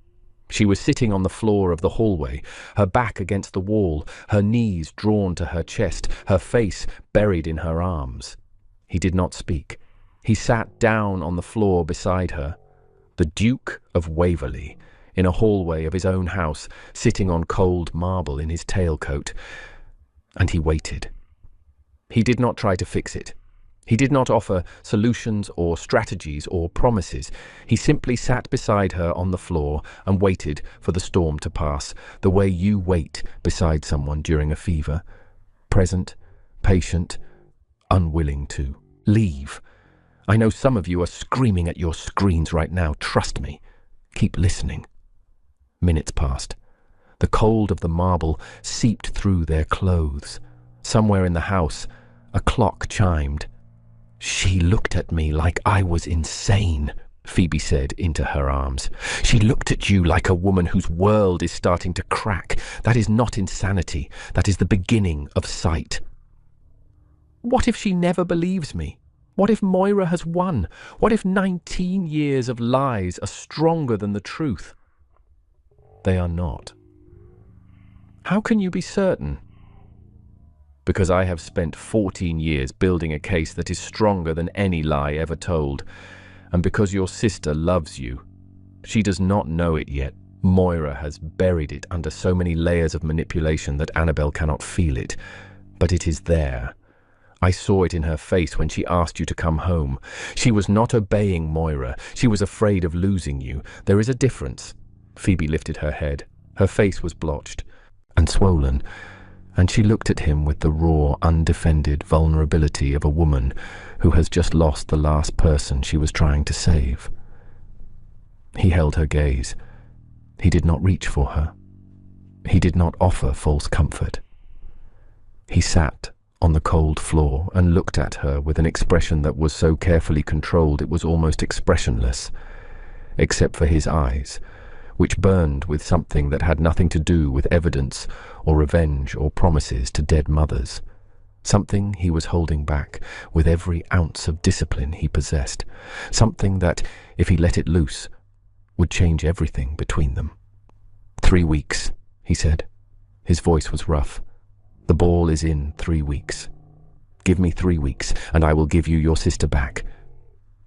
She was sitting on the floor of the hallway, her back against the wall, her knees drawn to her chest, her face buried in her arms. He did not speak. He sat down on the floor beside her. The Duke of Waverley, in a hallway of his own house, sitting on cold marble in his tailcoat. And he waited. He did not try to fix it. He did not offer solutions or strategies or promises. He simply sat beside her on the floor and waited for the storm to pass, the way you wait beside someone during a fever. Present, patient, unwilling to leave. I know some of you are screaming at your screens right now. Trust me. Keep listening. Minutes passed. The cold of the marble seeped through their clothes. Somewhere in the house, a clock chimed. "She looked at me like I was insane," Phoebe said into her arms. "She looked at you like a woman whose world is starting to crack. That is not insanity. That is the beginning of sight." What if she never believes me? What if Moira has won? What if 19 years of lies are stronger than the truth? They are not. How can you be certain? Because I have spent 14 years building a case that is stronger than any lie ever told. And because your sister loves you. She does not know it yet. Moira has buried it under so many layers of manipulation that Annabelle cannot feel it. But it is there. I saw it in her face when she asked you to come home. She was not obeying Moira. She was afraid of losing you. There is a difference. Phoebe lifted her head. Her face was blotched and swollen, and she looked at him with the raw, undefended vulnerability of a woman who has just lost the last person she was trying to save. He held her gaze. He did not reach for her. He did not offer false comfort. He sat on the cold floor and looked at her with an expression that was so carefully controlled it was almost expressionless, except for his eyes, which burned with something that had nothing to do with evidence or revenge or promises to dead mothers. Something he was holding back with every ounce of discipline he possessed. Something that, if he let it loose, would change everything between them. 3 weeks, he said. His voice was rough. The ball is in 3 weeks. Give me 3 weeks, and I will give you your sister back.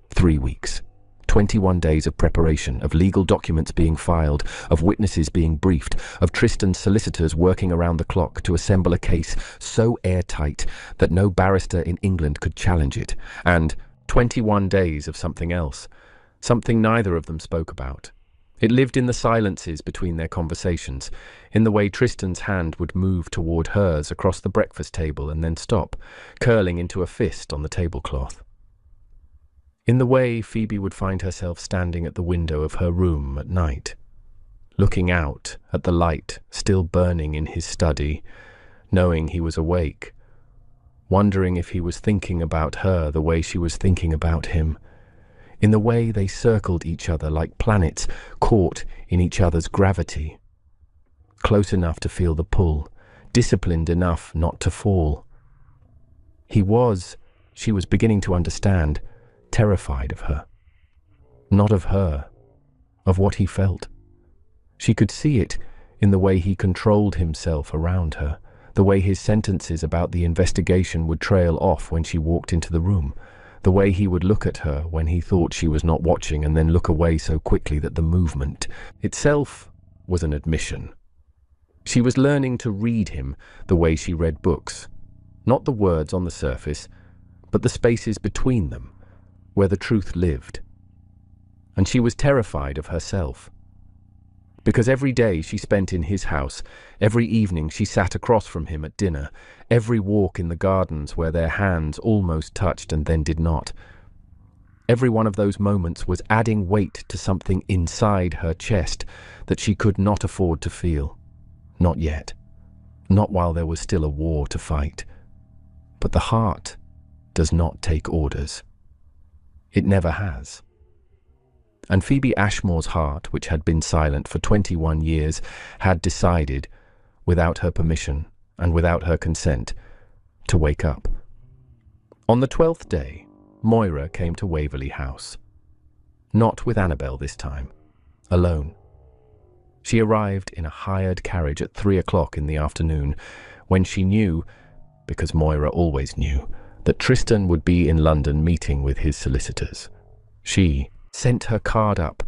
3 weeks. 21 days of preparation, of legal documents being filed, of witnesses being briefed, of Tristan's solicitors working around the clock to assemble a case so airtight that no barrister in England could challenge it, and 21 days of something else, something neither of them spoke about. It lived in the silences between their conversations, in the way Tristan's hand would move toward hers across the breakfast table and then stop, curling into a fist on the tablecloth. In the way Phoebe would find herself standing at the window of her room at night, looking out at the light still burning in his study, knowing he was awake, wondering if he was thinking about her the way she was thinking about him, in the way they circled each other like planets caught in each other's gravity, close enough to feel the pull, disciplined enough not to fall. She was beginning to understand, terrified of her. Not of her, of what he felt. She could see it in the way he controlled himself around her, the way his sentences about the investigation would trail off when she walked into the room, the way he would look at her when he thought she was not watching and then look away so quickly that the movement itself was an admission. She was learning to read him the way she read books, not the words on the surface, but the spaces between them, where the truth lived. And she was terrified of herself. Because every day she spent in his house, every evening she sat across from him at dinner, every walk in the gardens where their hands almost touched and then did not, every one of those moments was adding weight to something inside her chest that she could not afford to feel. Not yet. Not while there was still a war to fight. But the heart does not take orders. It never has. And Phoebe Ashmore's heart, which had been silent for 21 years, had decided, without her permission and without her consent, to wake up. On the 12th day, Moira came to Waverley House. Not with Annabel this time. Alone. She arrived in a hired carriage at 3 o'clock in the afternoon, when she knew, because Moira always knew, that Tristan would be in London meeting with his solicitors. She sent her card up,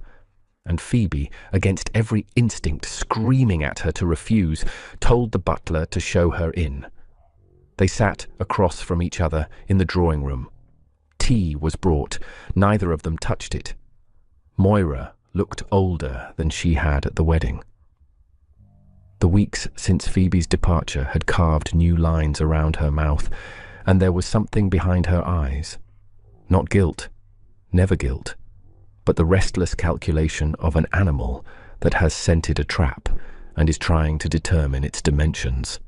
and Phoebe, against every instinct screaming at her to refuse, told the butler to show her in. They sat across from each other in the drawing room. Tea was brought. Neither of them touched it. Moira looked older than she had at the wedding. The weeks since Phoebe's departure had carved new lines around her mouth, and there was something behind her eyes. Not guilt, never guilt, but the restless calculation of an animal that has scented a trap and is trying to determine its dimensions.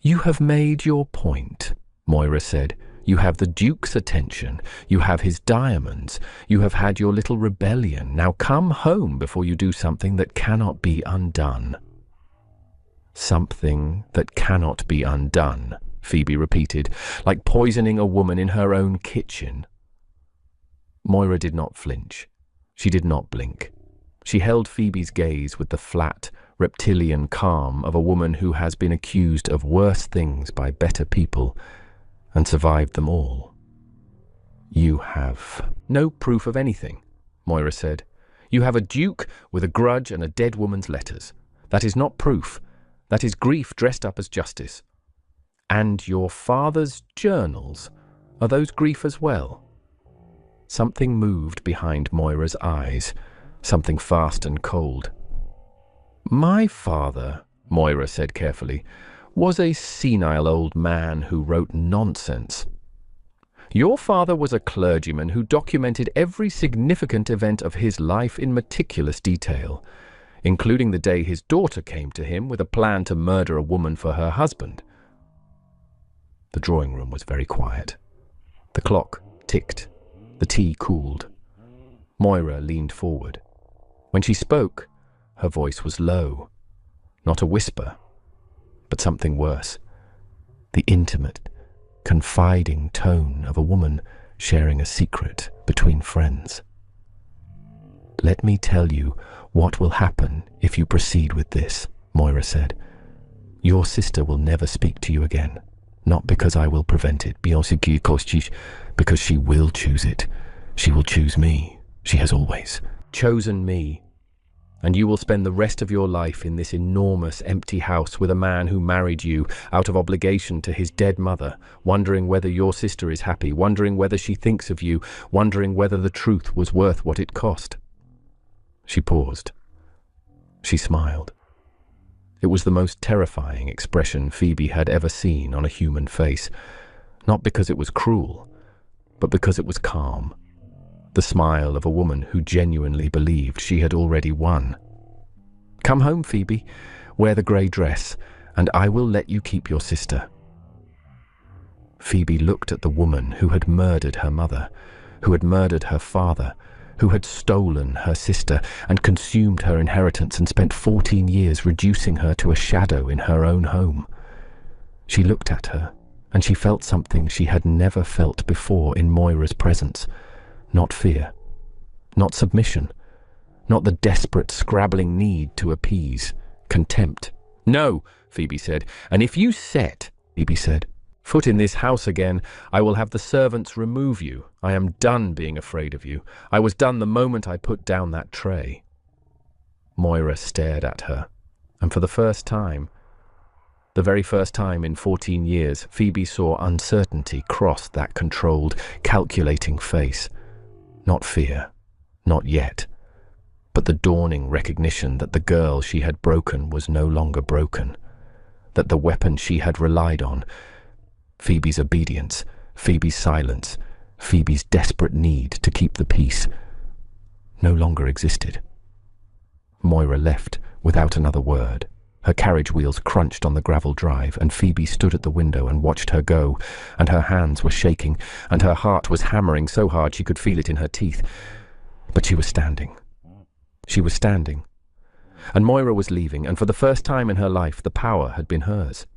"You have made your point," Moira said. "You have the Duke's attention. You have his diamonds. You have had your little rebellion. Now come home before you do something that cannot be undone." "Something that cannot be undone," Phoebe repeated, "like poisoning a woman in her own kitchen." Moira did not flinch. She did not blink. She held Phoebe's gaze with the flat, reptilian calm of a woman who has been accused of worse things by better people and survived them all. "You have no proof of anything," Moira said. "You have a duke with a grudge and a dead woman's letters. That is not proof. That is grief dressed up as justice. And your father's journals, are those grief as well?" Something moved behind Moira's eyes, something fast and cold. "My father," Moira said carefully, "was a senile old man who wrote nonsense. Your father was a clergyman who documented every significant event of his life in meticulous detail, including the day his daughter came to him with a plan to murder a woman for her husband." The drawing room was very quiet. The clock ticked. The tea cooled. Moira leaned forward. When she spoke, her voice was low. Not a whisper, but something worse. The intimate, confiding tone of a woman sharing a secret between friends. "Let me tell you what will happen if you proceed with this," Moira said. "Your sister will never speak to you again. Not because I will prevent it, because she will choose it. She will choose me. She has always chosen me. And you will spend the rest of your life in this enormous empty house with a man who married you out of obligation to his dead mother, wondering whether your sister is happy, wondering whether she thinks of you, wondering whether the truth was worth what it cost." She paused. She smiled. It was the most terrifying expression Phoebe had ever seen on a human face, not because it was cruel, but because it was calm. The smile of a woman who genuinely believed she had already won. "Come home, Phoebe. Wear the grey dress, and I will let you keep your sister." Phoebe looked at the woman who had murdered her mother, who had murdered her father, who had stolen her sister and consumed her inheritance and spent 14 years reducing her to a shadow in her own home. She looked at her, and she felt something she had never felt before in Moira's presence. Not fear, not submission, not the desperate, scrabbling need to appease. Contempt. "No," Phoebe said, "and if you set," Phoebe said, "foot in this house again, I will have the servants remove you. I am done being afraid of you. I was done the moment I put down that tray." Moira stared at her, and for the first time, the very first time in 14 years, Phoebe saw uncertainty cross that controlled, calculating face. Not fear, not yet, but the dawning recognition that the girl she had broken was no longer broken, that the weapon she had relied on, Phoebe's obedience, Phoebe's silence, Phoebe's desperate need to keep the peace, no longer existed. Moira left without another word. Her carriage wheels crunched on the gravel drive, and Phoebe stood at the window and watched her go, and her hands were shaking, and her heart was hammering so hard she could feel it in her teeth. But she was standing. She was standing. And Moira was leaving, and for the first time in her life, the power had been hers.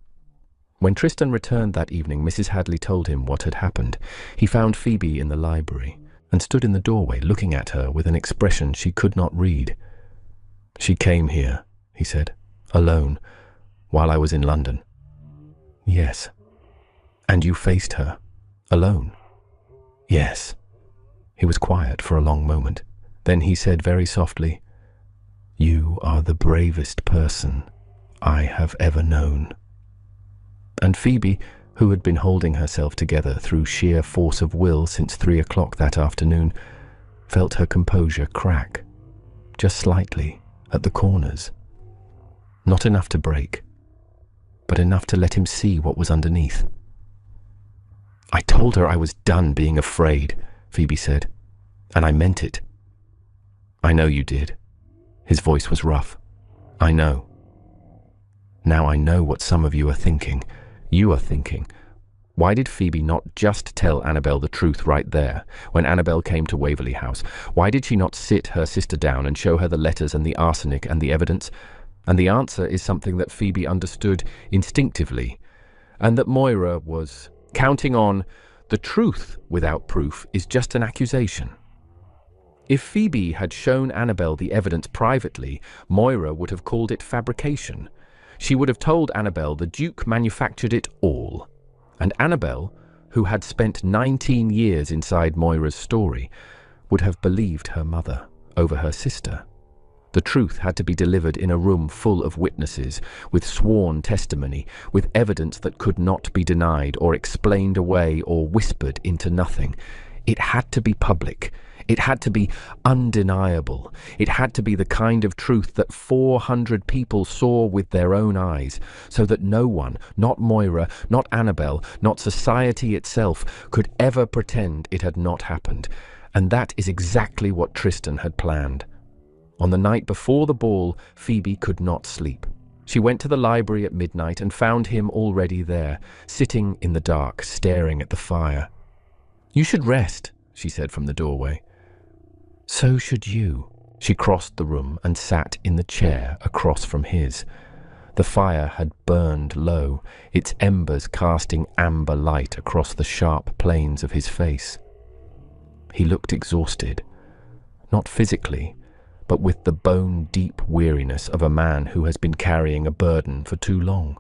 When Tristan returned that evening, Mrs. Hadley told him what had happened. He found Phoebe in the library, and stood in the doorway looking at her with an expression she could not read. "She came here," he said, "alone, while I was in London." "Yes." "And you faced her, alone?" "Yes." He was quiet for a long moment. Then he said very softly, "You are the bravest person I have ever known." And Phoebe, who had been holding herself together through sheer force of will since 3 o'clock that afternoon, felt her composure crack, just slightly, at the corners. Not enough to break, but enough to let him see what was underneath. "I told her I was done being afraid," Phoebe said, "and I meant it." "I know you did." His voice was rough. "I know. Now I know what some of you are thinking. You are thinking, why did Phoebe not just tell Annabel the truth right there, when Annabel came to Waverley House? Why did she not sit her sister down and show her the letters and the arsenic and the evidence? And the answer is something that Phoebe understood instinctively, and that Moira was counting on. The truth without proof is just an accusation. If Phoebe had shown Annabel the evidence privately, Moira would have called it fabrication. She would have told Annabel the Duke manufactured it all. And Annabel, who had spent 19 years inside Moira's story, would have believed her mother over her sister. The truth had to be delivered in a room full of witnesses, with sworn testimony, with evidence that could not be denied or explained away or whispered into nothing. It had to be public. It had to be undeniable. It had to be the kind of truth that 400 people saw with their own eyes, so that no one, not Moira, not Annabel, not society itself, could ever pretend it had not happened. And that is exactly what Tristan had planned. On the night before the ball, Phoebe could not sleep. She went to the library at midnight and found him already there, sitting in the dark, staring at the fire. "You should rest," she said from the doorway. "So should you." She crossed the room and sat in the chair across from his. The fire had burned low, its embers casting amber light across the sharp planes of his face. He looked exhausted, not physically, but with the bone-deep weariness of a man who has been carrying a burden for too long.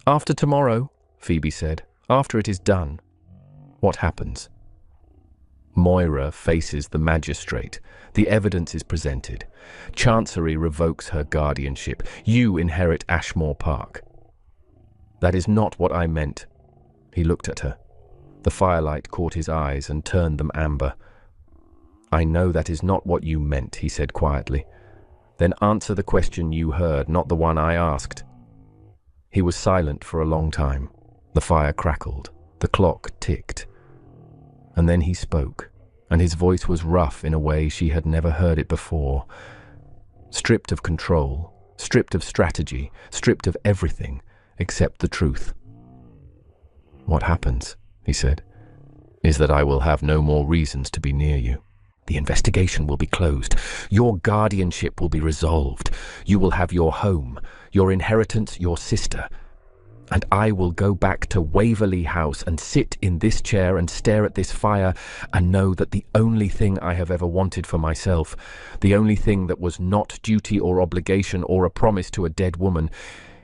"After tomorrow," Phoebe said, "after it is done, what happens?" Moira faces the magistrate. The evidence is presented. Chancery revokes her guardianship. You inherit Ashmore Park. "That is not what I meant." He looked at her. The firelight caught his eyes and turned them amber. "I know that is not what you meant," he said quietly. "Then answer the question you heard, not the one I asked." He was silent for a long time. The fire crackled. The clock ticked. And then he spoke, and his voice was rough in a way she had never heard it before. Stripped of control, stripped of strategy, stripped of everything except the truth. "What happens," he said, "is that I will have no more reasons to be near you. The investigation will be closed. Your guardianship will be resolved. You will have your home, your inheritance, your sister. And I will go back to Waverley House and sit in this chair and stare at this fire and know that the only thing I have ever wanted for myself, the only thing that was not duty or obligation or a promise to a dead woman,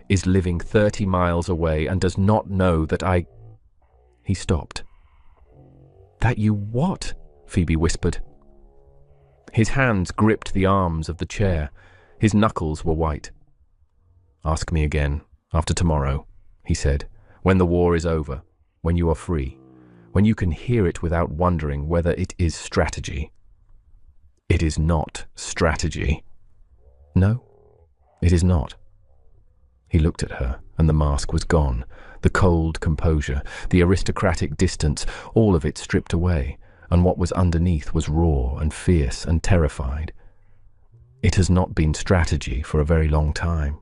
is living 30 miles away and does not know that I—" He stopped. "That you what?" Phoebe whispered. His hands gripped the arms of the chair. His knuckles were white. "Ask me again, after tomorrow," he said, "when the war is over, when you are free, when you can hear it without wondering whether it is strategy." "It is not strategy." "No, it is not." He looked at her, and the mask was gone, the cold composure, the aristocratic distance, all of it stripped away, and what was underneath was raw and fierce and terrified. "It has not been strategy for a very long time."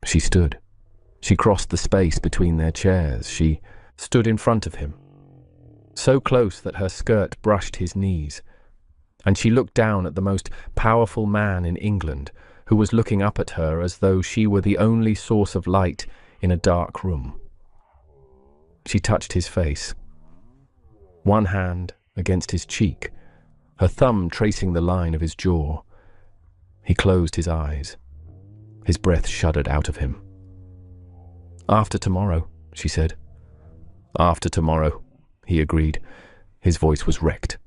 She stood. She crossed the space between their chairs. She stood in front of him, so close that her skirt brushed his knees, and she looked down at the most powerful man in England, who was looking up at her as though she were the only source of light in a dark room. She touched his face, one hand against his cheek, her thumb tracing the line of his jaw. He closed his eyes. His breath shuddered out of him. "After tomorrow," she said. "After tomorrow," he agreed. His voice was wrecked.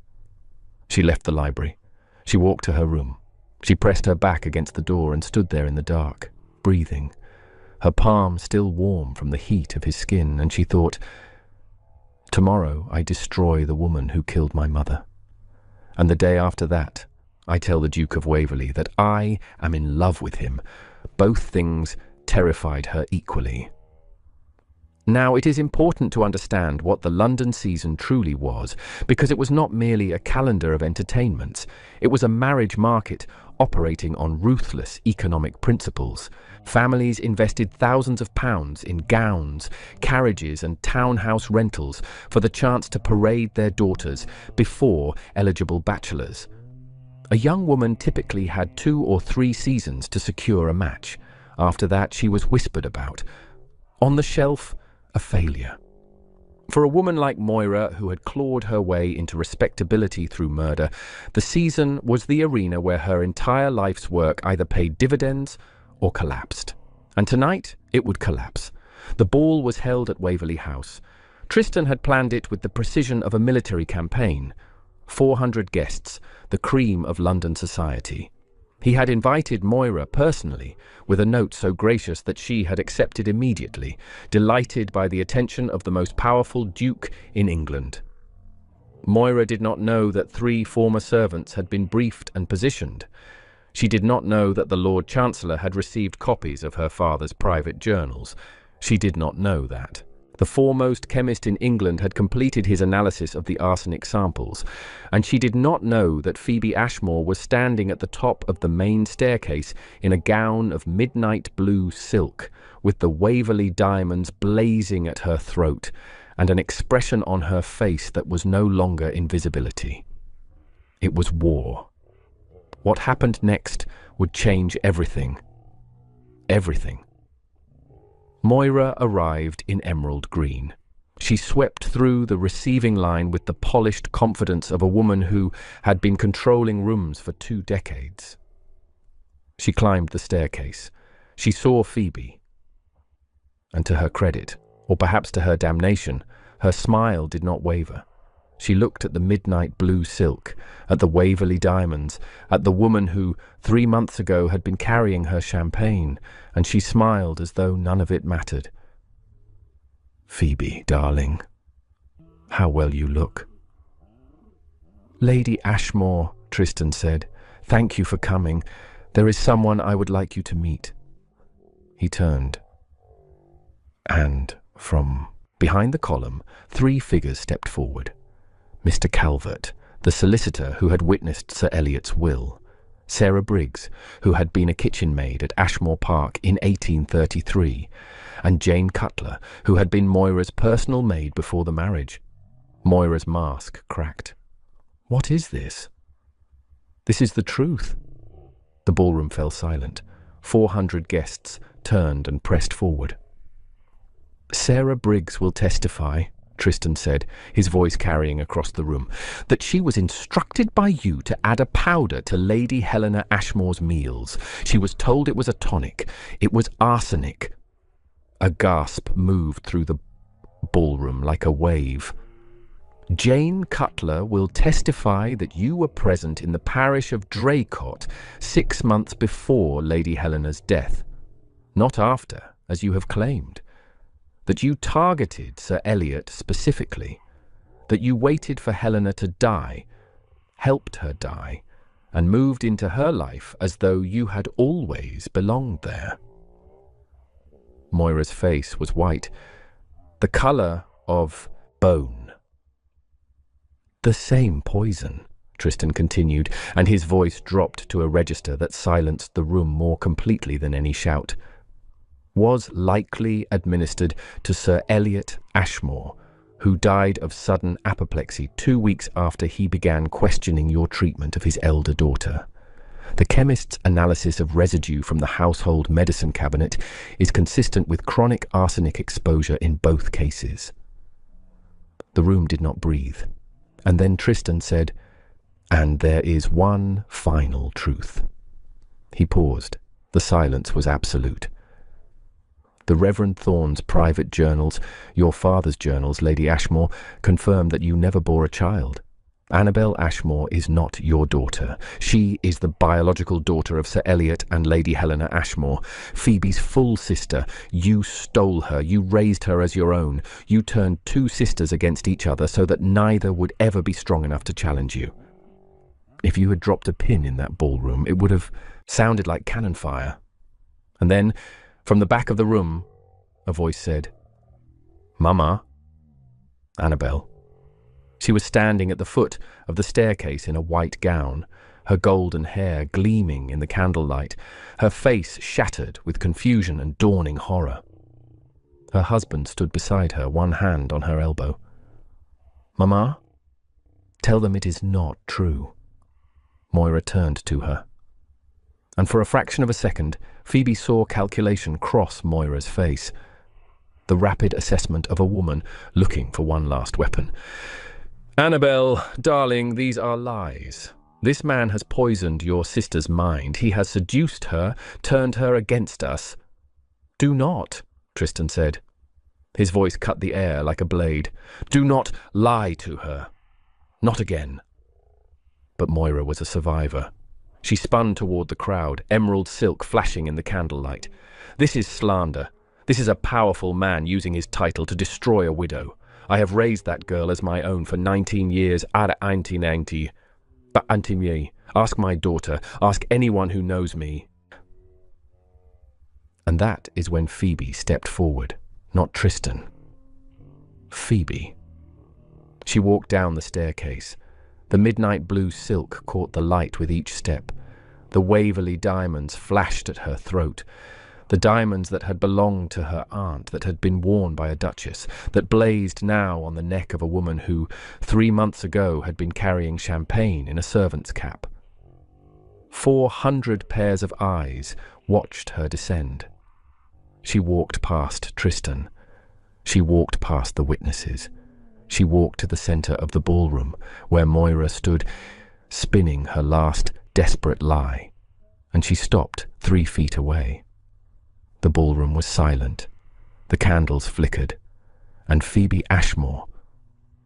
She left the library. She walked to her room. She pressed her back against the door and stood there in the dark, breathing, her palm still warm from the heat of his skin, and she thought, "Tomorrow I destroy the woman who killed my mother. And the day after that, I tell the Duke of Waverley that I am in love with him." Both things terrified her equally. Now, it is important to understand what the London season truly was, because it was not merely a calendar of entertainments. It was a marriage market operating on ruthless economic principles. Families invested thousands of pounds in gowns, carriages, and townhouse rentals for the chance to parade their daughters before eligible bachelors. A young woman typically had 2 or 3 seasons to secure a match. After that, she was whispered about. On the shelf, a failure. For a woman like Moira, who had clawed her way into respectability through murder, the season was the arena where her entire life's work either paid dividends or collapsed. And tonight, it would collapse. The ball was held at Waverley House. Tristan had planned it with the precision of a military campaign. 400 guests, the cream of London society. He had invited Moira personally, with a note so gracious that she had accepted immediately, delighted by the attention of the most powerful duke in England. Moira did not know that 3 former servants had been briefed and positioned. She did not know that the Lord Chancellor had received copies of her father's private journals. She did not know that. The foremost chemist in England had completed his analysis of the arsenic samples, and she did not know that Phoebe Ashmore was standing at the top of the main staircase in a gown of midnight blue silk, with the Waverley diamonds blazing at her throat, and an expression on her face that was no longer invisibility. It was war. What happened next would change everything. Everything. Moira arrived in emerald green. She swept through the receiving line with the polished confidence of a woman who had been controlling rooms for 2 decades. She climbed the staircase. She saw Phoebe. And to her credit, or perhaps to her damnation, her smile did not waver. She looked at the midnight blue silk, at the Waverley diamonds, at the woman who 3 months ago had been carrying her champagne, and she smiled as though none of it mattered. "Phoebe, darling, how well you look." Lady Ashmore, Tristan said, thank you for coming. There is someone I would like you to meet. He turned, and from behind the column, 3 figures stepped forward. Mr. Calvert, the solicitor who had witnessed Sir Eliot's will, Sarah Briggs, who had been a kitchen maid at Ashmore Park in 1833, and Jane Cutler, who had been Moira's personal maid before the marriage. Moira's mask cracked. What is this? This is the truth. The ballroom fell silent. 400 guests turned and pressed forward. Sarah Briggs will testify, Tristan said, his voice carrying across the room, that she was instructed by you to add a powder to Lady Helena Ashmore's meals. She was told it was a tonic. It was arsenic. A gasp moved through the ballroom like a wave. Jane Cutler will testify that you were present in the parish of Draycott 6 months before Lady Helena's death, not after, as you have claimed. That you targeted Sir Eliot specifically, that you waited for Helena to die, helped her die, and moved into her life as though you had always belonged there. Moira's face was white, the colour of bone. The same poison, Tristan continued, and his voice dropped to a register that silenced the room more completely than any shout, was likely administered to Sir Eliot Ashmore, who died of sudden apoplexy 2 weeks after he began questioning your treatment of his elder daughter. The chemist's analysis of residue from the household medicine cabinet is consistent with chronic arsenic exposure in both cases. The room did not breathe, and then Tristan said, "And there is one final truth." He paused. The silence was absolute. The Reverend Thorne's private journals, your father's journals, Lady Ashmore, confirm that you never bore a child. Annabel Ashmore is not your daughter. She is the biological daughter of Sir Eliot and Lady Helena Ashmore, Phoebe's full sister. You stole her. You raised her as your own. You turned 2 sisters against each other so that neither would ever be strong enough to challenge you. If you had dropped a pin in that ballroom, it would have sounded like cannon fire. And then, from the back of the room, a voice said, "Mama." Annabel. She was standing at the foot of the staircase in a white gown, her golden hair gleaming in the candlelight, her face shattered with confusion and dawning horror. Her husband stood beside her, one hand on her elbow. "Mama, tell them it is not true." Moira turned to her. And for a fraction of a second, Phoebe saw calculation cross Moira's face. The rapid assessment of a woman looking for one last weapon. "Annabel, darling, these are lies. This man has poisoned your sister's mind. He has seduced her, turned her against us." "Do not," Tristan said. His voice cut the air like a blade. "Do not lie to her. Not again." But Moira was a survivor. She spun toward the crowd, emerald silk flashing in the candlelight. "This is slander. This is a powerful man using his title to destroy a widow. I have raised that girl as my own for 19 years. Ask my daughter. Ask anyone who knows me." And that is when Phoebe stepped forward, not Tristan. Phoebe. She walked down the staircase. The midnight blue silk caught the light with each step. The Waverley diamonds flashed at her throat. The diamonds that had belonged to her aunt, that had been worn by a duchess, that blazed now on the neck of a woman who, 3 months ago, had been carrying champagne in a servant's cap. 400 pairs of eyes watched her descend. She walked past Tristan. She walked past the witnesses. She walked to the centre of the ballroom, where Moira stood, spinning her last desperate lie, and she stopped 3 feet away. The ballroom was silent. The candles flickered, and Phoebe Ashmore,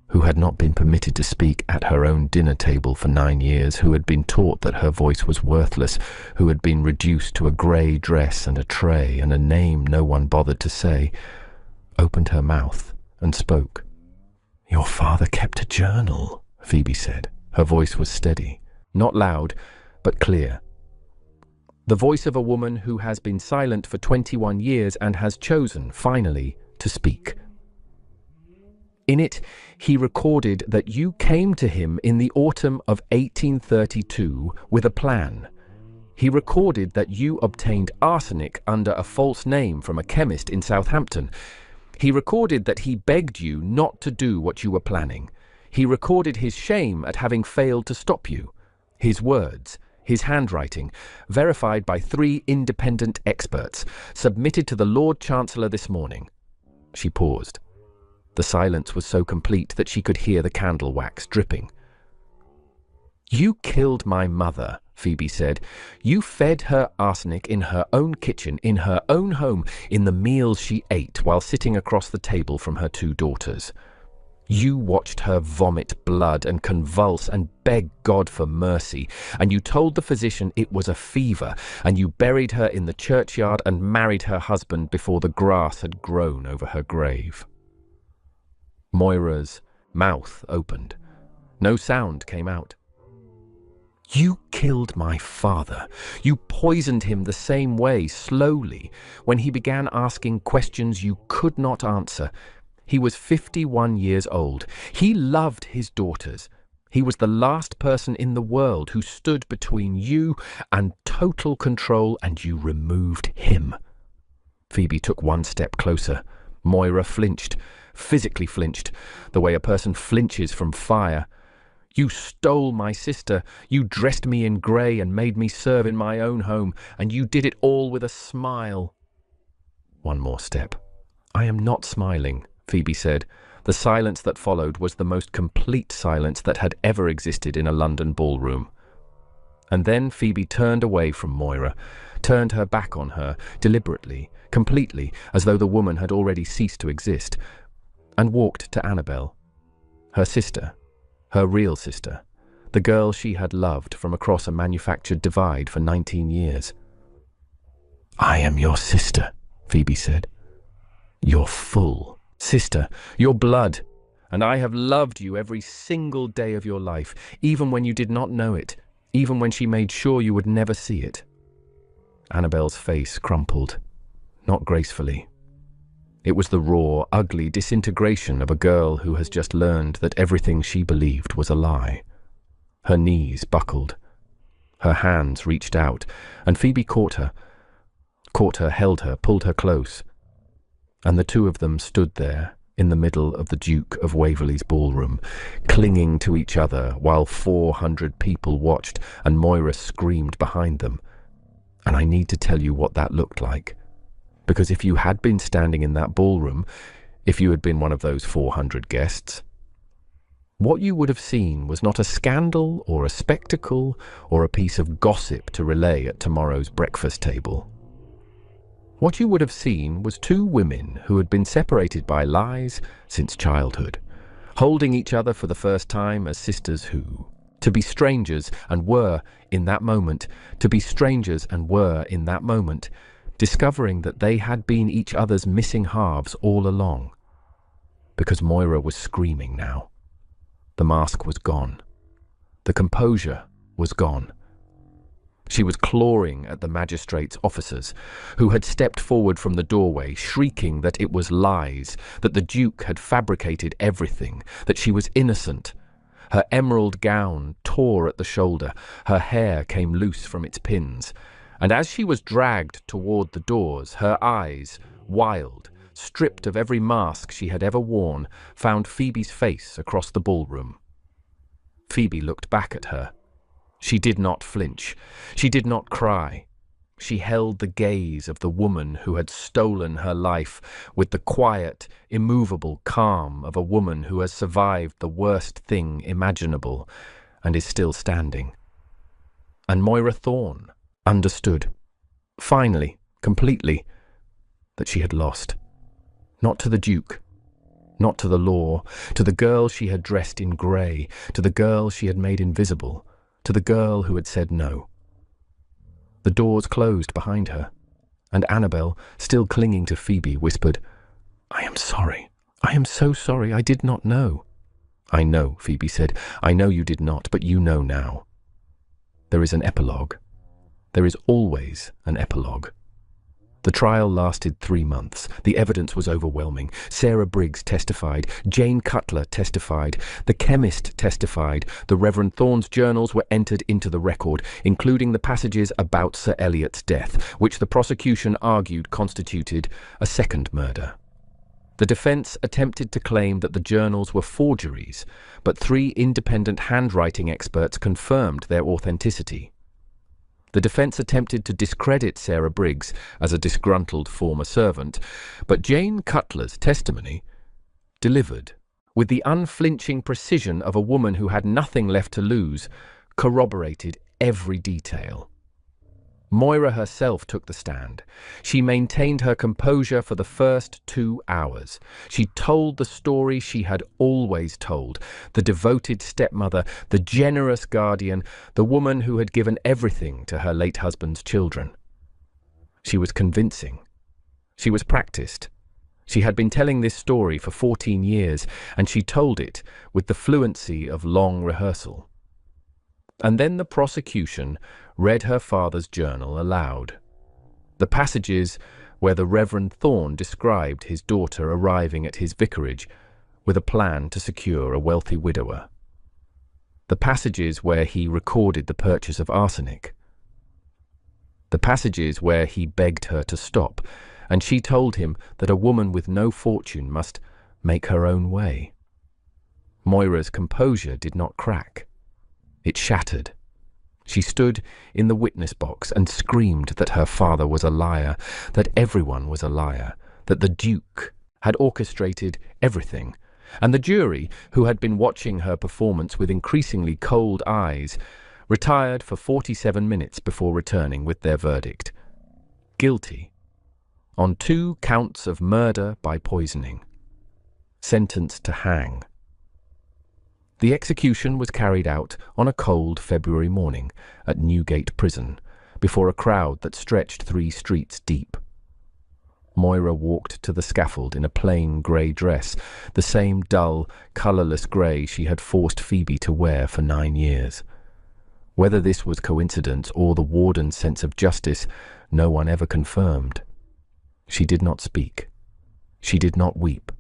who had not been permitted to speak at her own dinner table for 9 years, who had been taught that her voice was worthless, who had been reduced to a grey dress and a tray and a name no one bothered to say, opened her mouth and spoke. "Your father kept a journal," Phoebe said. Her voice was steady, not loud, but clear. The voice of a woman who has been silent for 21 years and has chosen, finally, to speak. In it, he recorded that you came to him in the autumn of 1832 with a plan. He recorded that you obtained arsenic under a false name from a chemist in Southampton. He recorded that he begged you not to do what you were planning. He recorded his shame at having failed to stop you. His words, his handwriting, verified by 3 independent experts, submitted to the Lord Chancellor this morning. She paused. The silence was so complete that she could hear the candle wax dripping. You killed my mother, Phoebe said. You fed her arsenic in her own kitchen, in her own home, in the meals she ate while sitting across the table from her 2 daughters. You watched her vomit blood and convulse and beg God for mercy, and you told the physician it was a fever, and you buried her in the churchyard and married her husband before the grass had grown over her grave. Moira's mouth opened. No sound came out. You killed my father. You poisoned him the same way, slowly, when he began asking questions you could not answer. He was 51 years old. He loved his daughters. He was the last person in the world who stood between you and total control, and you removed him. Phoebe took 1 step closer. Moira flinched, physically flinched, the way a person flinches from fire. You stole my sister. You dressed me in grey and made me serve in my own home, and you did it all with a smile. 1 more step. I am not smiling, Phoebe said. The silence that followed was the most complete silence that had ever existed in a London ballroom. And then Phoebe turned away from Moira, turned her back on her, deliberately, completely, as though the woman had already ceased to exist, and walked to Annabel, her sister, her real sister, the girl she had loved from across a manufactured divide for 19 years. I am your sister, Phoebe said. Your full sister, your blood, and I have loved you every single day of your life, even when you did not know it, even when she made sure you would never see it. Annabel's face crumpled, not gracefully. It was the raw, ugly disintegration of a girl who has just learned that everything she believed was a lie. Her knees buckled. Her hands reached out, and Phoebe caught her, held her, pulled her close. And the 2 of them stood there in the middle of the Duke of Waverley's ballroom, clinging to each other while 400 people watched and Moira screamed behind them. And I need to tell you what that looked like. Because if you had been standing in that ballroom, if you had been one of those 400 guests, what you would have seen was not a scandal or a spectacle or a piece of gossip to relay at tomorrow's breakfast table. What you would have seen was 2 women who had been separated by lies since childhood, holding each other for the first time as sisters who, to be strangers and were, in that moment, discovering that they had been each other's missing halves all along. Because Moira was screaming now. The mask was gone. The composure was gone. She was clawing at the magistrate's officers, who had stepped forward from the doorway, shrieking that it was lies, that the Duke had fabricated everything, that she was innocent. Her emerald gown tore at the shoulder, her hair came loose from its pins, and as she was dragged toward the doors, her eyes, wild, stripped of every mask she had ever worn, found Phoebe's face across the ballroom. Phoebe looked back at her. She did not flinch. She did not cry. She held the gaze of the woman who had stolen her life with the quiet, immovable calm of a woman who has survived the worst thing imaginable and is still standing. And Moira Thorne understood, finally, completely, that she had lost. Not to the Duke, not to the law, to the girl she had dressed in grey, to the girl she had made invisible, to the girl who had said no. The doors closed behind her, and Annabel, still clinging to Phoebe, whispered, I am sorry. I am so sorry. I did not know. "I know," Phoebe said. "I know you did not, but you know now." There is an epilogue. There is always an epilogue. The trial lasted 3 months. The evidence was overwhelming. Sarah Briggs testified. Jane Cutler testified. The chemist testified. The Reverend Thorne's journals were entered into the record, including the passages about Sir Eliot's death, which the prosecution argued constituted a second murder. The defence attempted to claim that the journals were forgeries, but 3 independent handwriting experts confirmed their authenticity. The defence attempted to discredit Sarah Briggs as a disgruntled former servant, but Jane Cutler's testimony delivered, with the unflinching precision of a woman who had nothing left to lose, corroborated every detail. Moira herself took the stand. She maintained her composure for the first 2 hours. She told the story she had always told, the devoted stepmother, the generous guardian, the woman who had given everything to her late husband's children. She was convincing. She was practiced. She had been telling this story for 14 years, and she told it with the fluency of long rehearsal. And then the prosecution read her father's journal aloud. The passages where the Reverend Thorne described his daughter arriving at his vicarage with a plan to secure a wealthy widower. The passages where he recorded the purchase of arsenic. The passages where he begged her to stop, and she told him that a woman with no fortune must make her own way. Moira's composure did not crack. It shattered. She stood in the witness box and screamed that her father was a liar, that everyone was a liar, that the Duke had orchestrated everything, and the jury, who had been watching her performance with increasingly cold eyes, retired for 47 minutes before returning with their verdict. Guilty on 2 counts of murder by poisoning. Sentenced to hang. The execution was carried out on a cold February morning at Newgate Prison, before a crowd that stretched 3 streets deep. Moira walked to the scaffold in a plain grey dress, the same dull, colourless grey she had forced Phoebe to wear for 9 years. Whether this was coincidence or the warden's sense of justice, no one ever confirmed. She did not speak. She did not weep.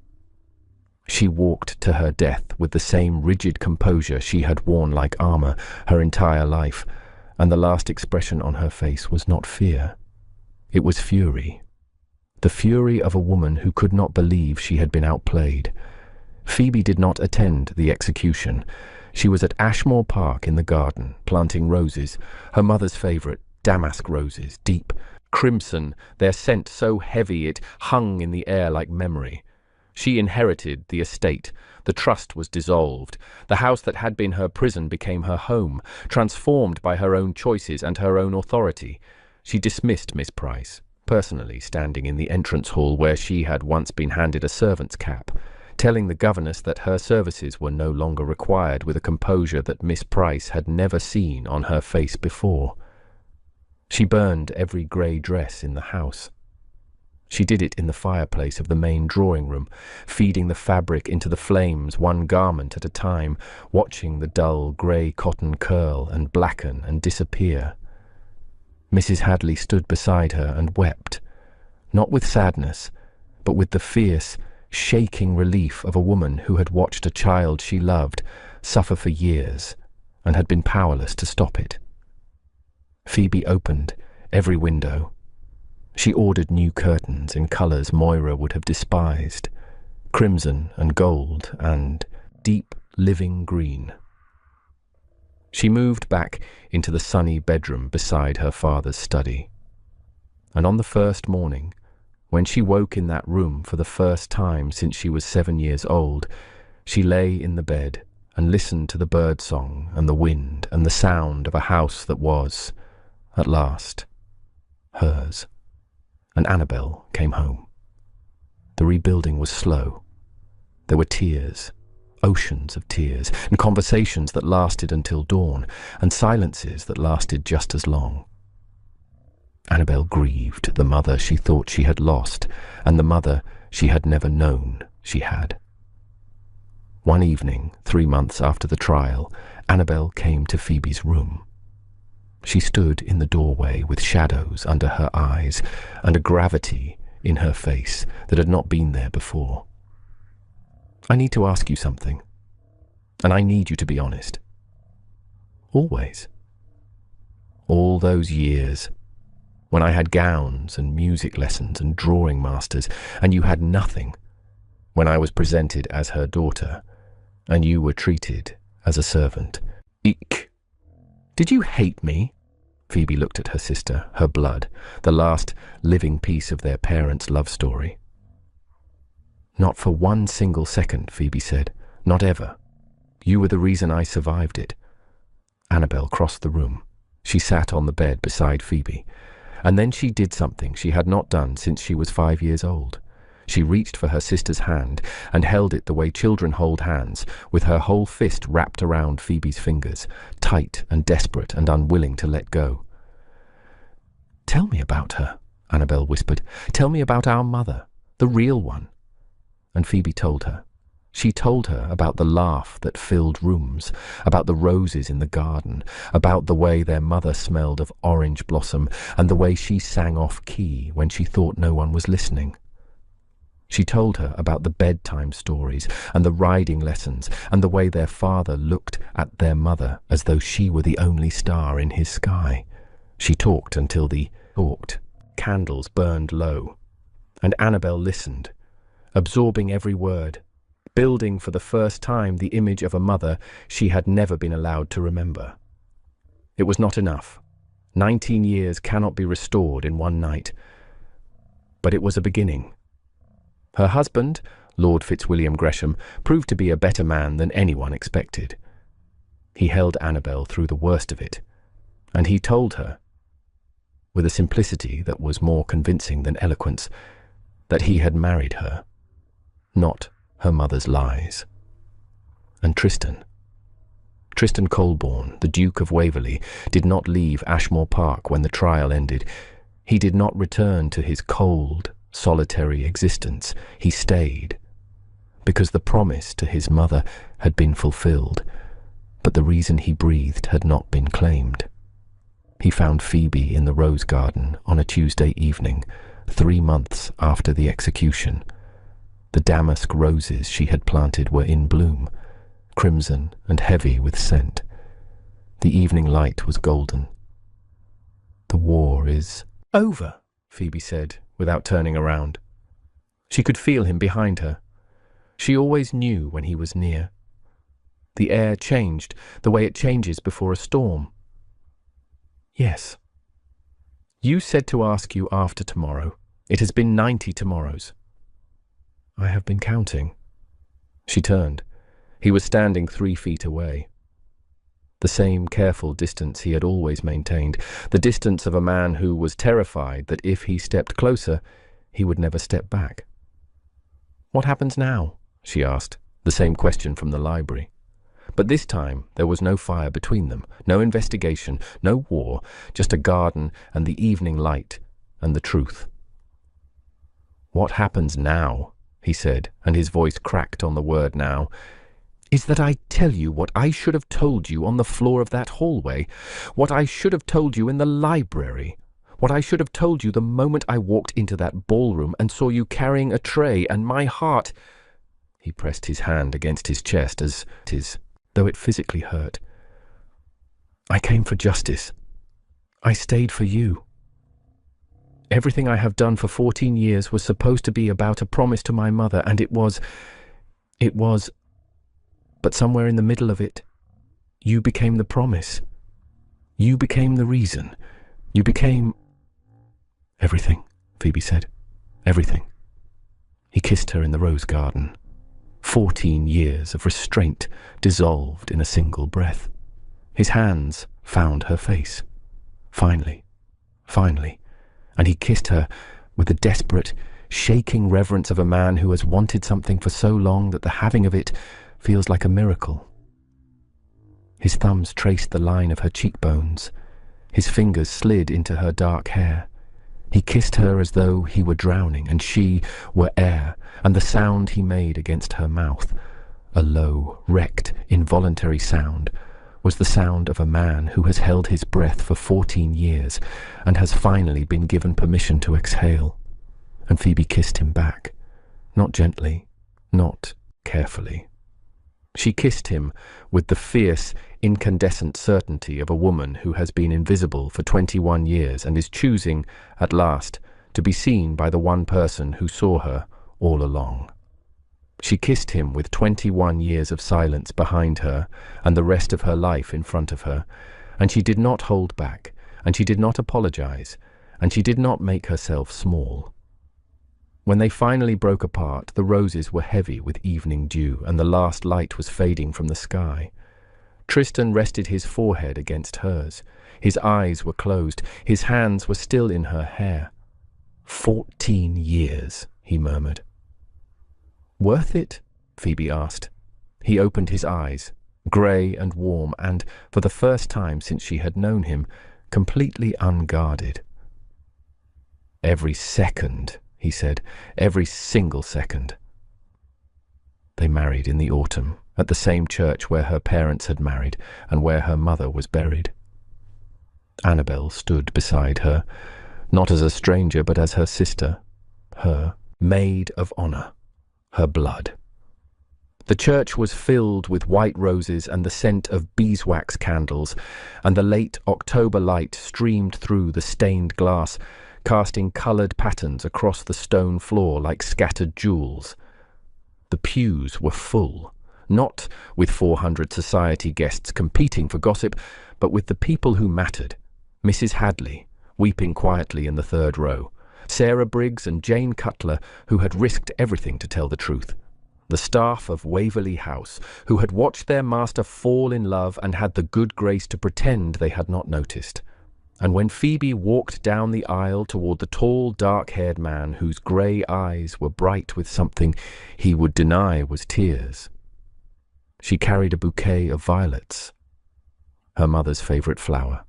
She walked to her death with the same rigid composure she had worn like armour her entire life, and the last expression on her face was not fear. It was fury. The fury of a woman who could not believe she had been outplayed. Phoebe did not attend the execution. She was at Ashmore Park in the garden, planting roses, her mother's favourite, damask roses, deep, crimson, their scent so heavy it hung in the air like memory. She inherited the estate. The trust was dissolved. The house that had been her prison became her home, transformed by her own choices and her own authority. She dismissed Miss Price, personally standing in the entrance hall where she had once been handed a servant's cap, telling the governess that her services were no longer required with a composure that Miss Price had never seen on her face before. She burned every grey dress in the house. She did it in the fireplace of the main drawing-room, feeding the fabric into the flames 1 garment at a time, watching the dull grey cotton curl and blacken and disappear. Mrs. Hadley stood beside her and wept, not with sadness, but with the fierce, shaking relief of a woman who had watched a child she loved suffer for years and had been powerless to stop it. Phoebe opened every window. She ordered new curtains in colours Moira would have despised, crimson and gold and deep living green. She moved back into the sunny bedroom beside her father's study. And on the first morning, when she woke in that room for the first time since she was 7 years old, she lay in the bed and listened to the bird song and the wind and the sound of a house that was, at last, hers. And Annabel came home. The rebuilding was slow. There were tears, oceans of tears, and conversations that lasted until dawn, and silences that lasted just as long. Annabel grieved the mother she thought she had lost, and the mother she had never known she had. One evening, 3 months after the trial, Annabel came to Phoebe's room. She stood in the doorway with shadows under her eyes and a gravity in her face that had not been there before. "I need to ask you something, and I need you to be honest." "Always." "All those years, when I had gowns and music lessons and drawing masters, and you had nothing, when I was presented as her daughter, and you were treated as a servant. Eek! Did you hate me?" Phoebe looked at her sister, her blood, the last living piece of their parents' love story. "Not for one single second," Phoebe said. "Not ever. You were the reason I survived it." Annabel crossed the room. She sat on the bed beside Phoebe, and then she did something she had not done since she was 5 years old. She reached for her sister's hand and held it the way children hold hands, with her whole fist wrapped around Phoebe's fingers, tight and desperate and unwilling to let go. "Tell me about her," Annabel whispered. "Tell me about our mother, the real one." And Phoebe told her. She told her about the laugh that filled rooms, about the roses in the garden, about the way their mother smelled of orange blossom, and the way she sang off key when she thought no one was listening. She told her about the bedtime stories and the riding lessons and the way their father looked at their mother as though she were the only star in his sky. She talked until the candles burned low, and Annabel listened, absorbing every word, building for the first time the image of a mother she had never been allowed to remember. It was not enough. 19 years cannot be restored in one night. But it was a beginning. Her husband, Lord Fitzwilliam Gresham, proved to be a better man than anyone expected. He held Annabel through the worst of it, and he told her, with a simplicity that was more convincing than eloquence, that he had married her, not her mother's lies. And Tristan Colborne, the Duke of Waverley, did not leave Ashmore Park when the trial ended. He did not return to his cold, solitary existence. He stayed, because the promise to his mother had been fulfilled, but the reason he breathed had not been claimed. He found Phoebe in the rose garden on a Tuesday evening, 3 months after the execution. The damask roses she had planted were in bloom, crimson and heavy with scent. The evening light was golden. "The war is over," Phoebe said, without turning around. She could feel him behind her. She always knew when he was near. The air changed, the way it changes before a storm. "Yes. You said to ask you after tomorrow. It has been 90 tomorrows." "I have been counting." She turned. He was standing 3 feet away. The same careful distance he had always maintained, the distance of a man who was terrified that if he stepped closer, he would never step back. "What happens now?" she asked, the same question from the library. But this time there was no fire between them, no investigation, no war, just a garden and the evening light and the truth. "What happens now," he said, and his voice cracked on the word now, "is that I tell you what I should have told you on the floor of that hallway, what I should have told you in the library, what I should have told you the moment I walked into that ballroom and saw you carrying a tray, and my heart—" He pressed his hand against his chest though it physically hurt. "I came for justice. I stayed for you. Everything I have done for 14 years was supposed to be about a promise to my mother, and it was, but somewhere in the middle of it, you became the promise. You became the reason. You became—" "Everything," Phoebe said. "Everything." He kissed her in the rose garden. 14 years of restraint dissolved in a single breath. His hands found her face. Finally, and he kissed her with the desperate, shaking reverence of a man who has wanted something for so long that the having of it feels like a miracle. His thumbs traced the line of her cheekbones. His fingers slid into her dark hair. He kissed her as though he were drowning and she were air, and the sound he made against her mouth, A low, wrecked, involuntary sound was the sound of a man who has held his breath for 14 years and has finally been given permission to exhale. And Phoebe kissed him back, not gently, not carefully. She kissed him with the fierce, incandescent certainty of a woman who has been invisible for 21 years and is choosing, at last, to be seen by the one person who saw her all along. She kissed him with 21 years of silence behind her and the rest of her life in front of her, and she did not hold back, and she did not apologize, and she did not make herself small. When they finally broke apart, the roses were heavy with evening dew, and the last light was fading from the sky. Tristan rested his forehead against hers. His eyes were closed. His hands were still in her hair. 14 years, he murmured. "Worth it?" Phoebe asked. He opened his eyes, grey and warm, and, for the first time since she had known him, completely unguarded. "Every second," he said, "every single second." They married in the autumn, at the same church where her parents had married and where her mother was buried. Annabel stood beside her, not as a stranger but as her sister, her maid of honour, her blood. The church was filled with white roses and the scent of beeswax candles, and the late October light streamed through the stained glass, casting coloured patterns across the stone floor like scattered jewels. The pews were full, not with 400 society guests competing for gossip, but with the people who mattered. Mrs. Hadley, weeping quietly in the third row, Sarah Briggs and Jane Cutler, who had risked everything to tell the truth, the staff of Waverley House, who had watched their master fall in love and had the good grace to pretend they had not noticed. And when Phoebe walked down the aisle toward the tall, dark-haired man whose grey eyes were bright with something he would deny was tears, she carried a bouquet of violets, her mother's favourite flower.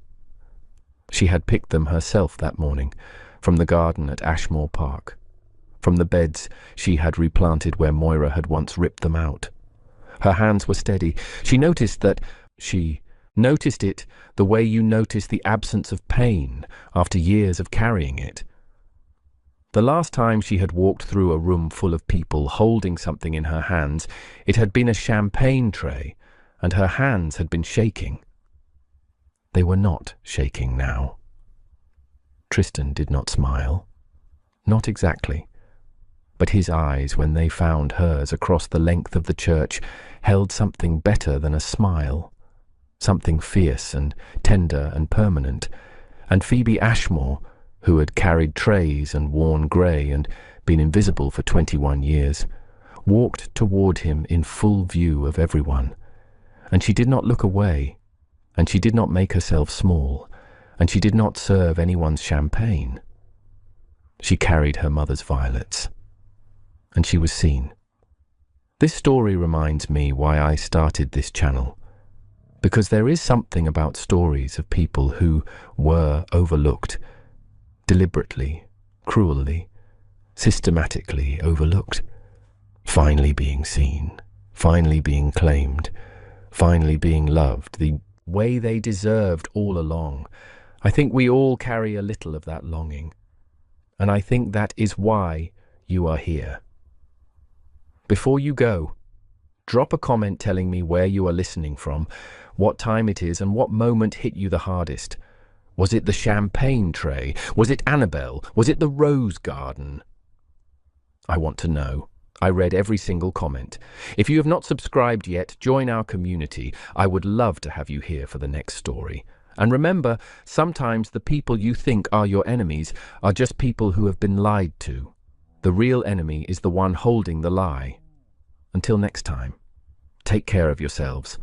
She had picked them herself that morning, from the garden at Ashmore Park, from the beds she had replanted where Moira had once ripped them out. Her hands were steady. She noticed it the way you notice the absence of pain after years of carrying it. The last time she had walked through a room full of people holding something in her hands, it had been a champagne tray, and her hands had been shaking. They were not shaking now. Tristan did not smile. Not exactly. But his eyes, when they found hers across the length of the church, held something better than a smile. Something fierce and tender and permanent, and Phoebe Ashmore, who had carried trays and worn grey and been invisible for 21 years, walked toward him in full view of everyone, and she did not look away, and she did not make herself small, and she did not serve anyone's champagne. She carried her mother's violets, and she was seen. This story reminds me why I started this channel, because there is something about stories of people who were overlooked, deliberately, cruelly, systematically overlooked, finally being seen, finally being claimed, finally being loved the way they deserved all along. I think we all carry a little of that longing, and I think that is why you are here. Before you go, drop a comment telling me where you are listening from, what time it is, and what moment hit you the hardest. Was it the champagne tray? Was it Annabel? Was it the rose garden? I want to know. I read every single comment. If you have not subscribed yet, join our community. I would love to have you here for the next story. And remember, sometimes the people you think are your enemies are just people who have been lied to. The real enemy is the one holding the lie. Until next time, take care of yourselves.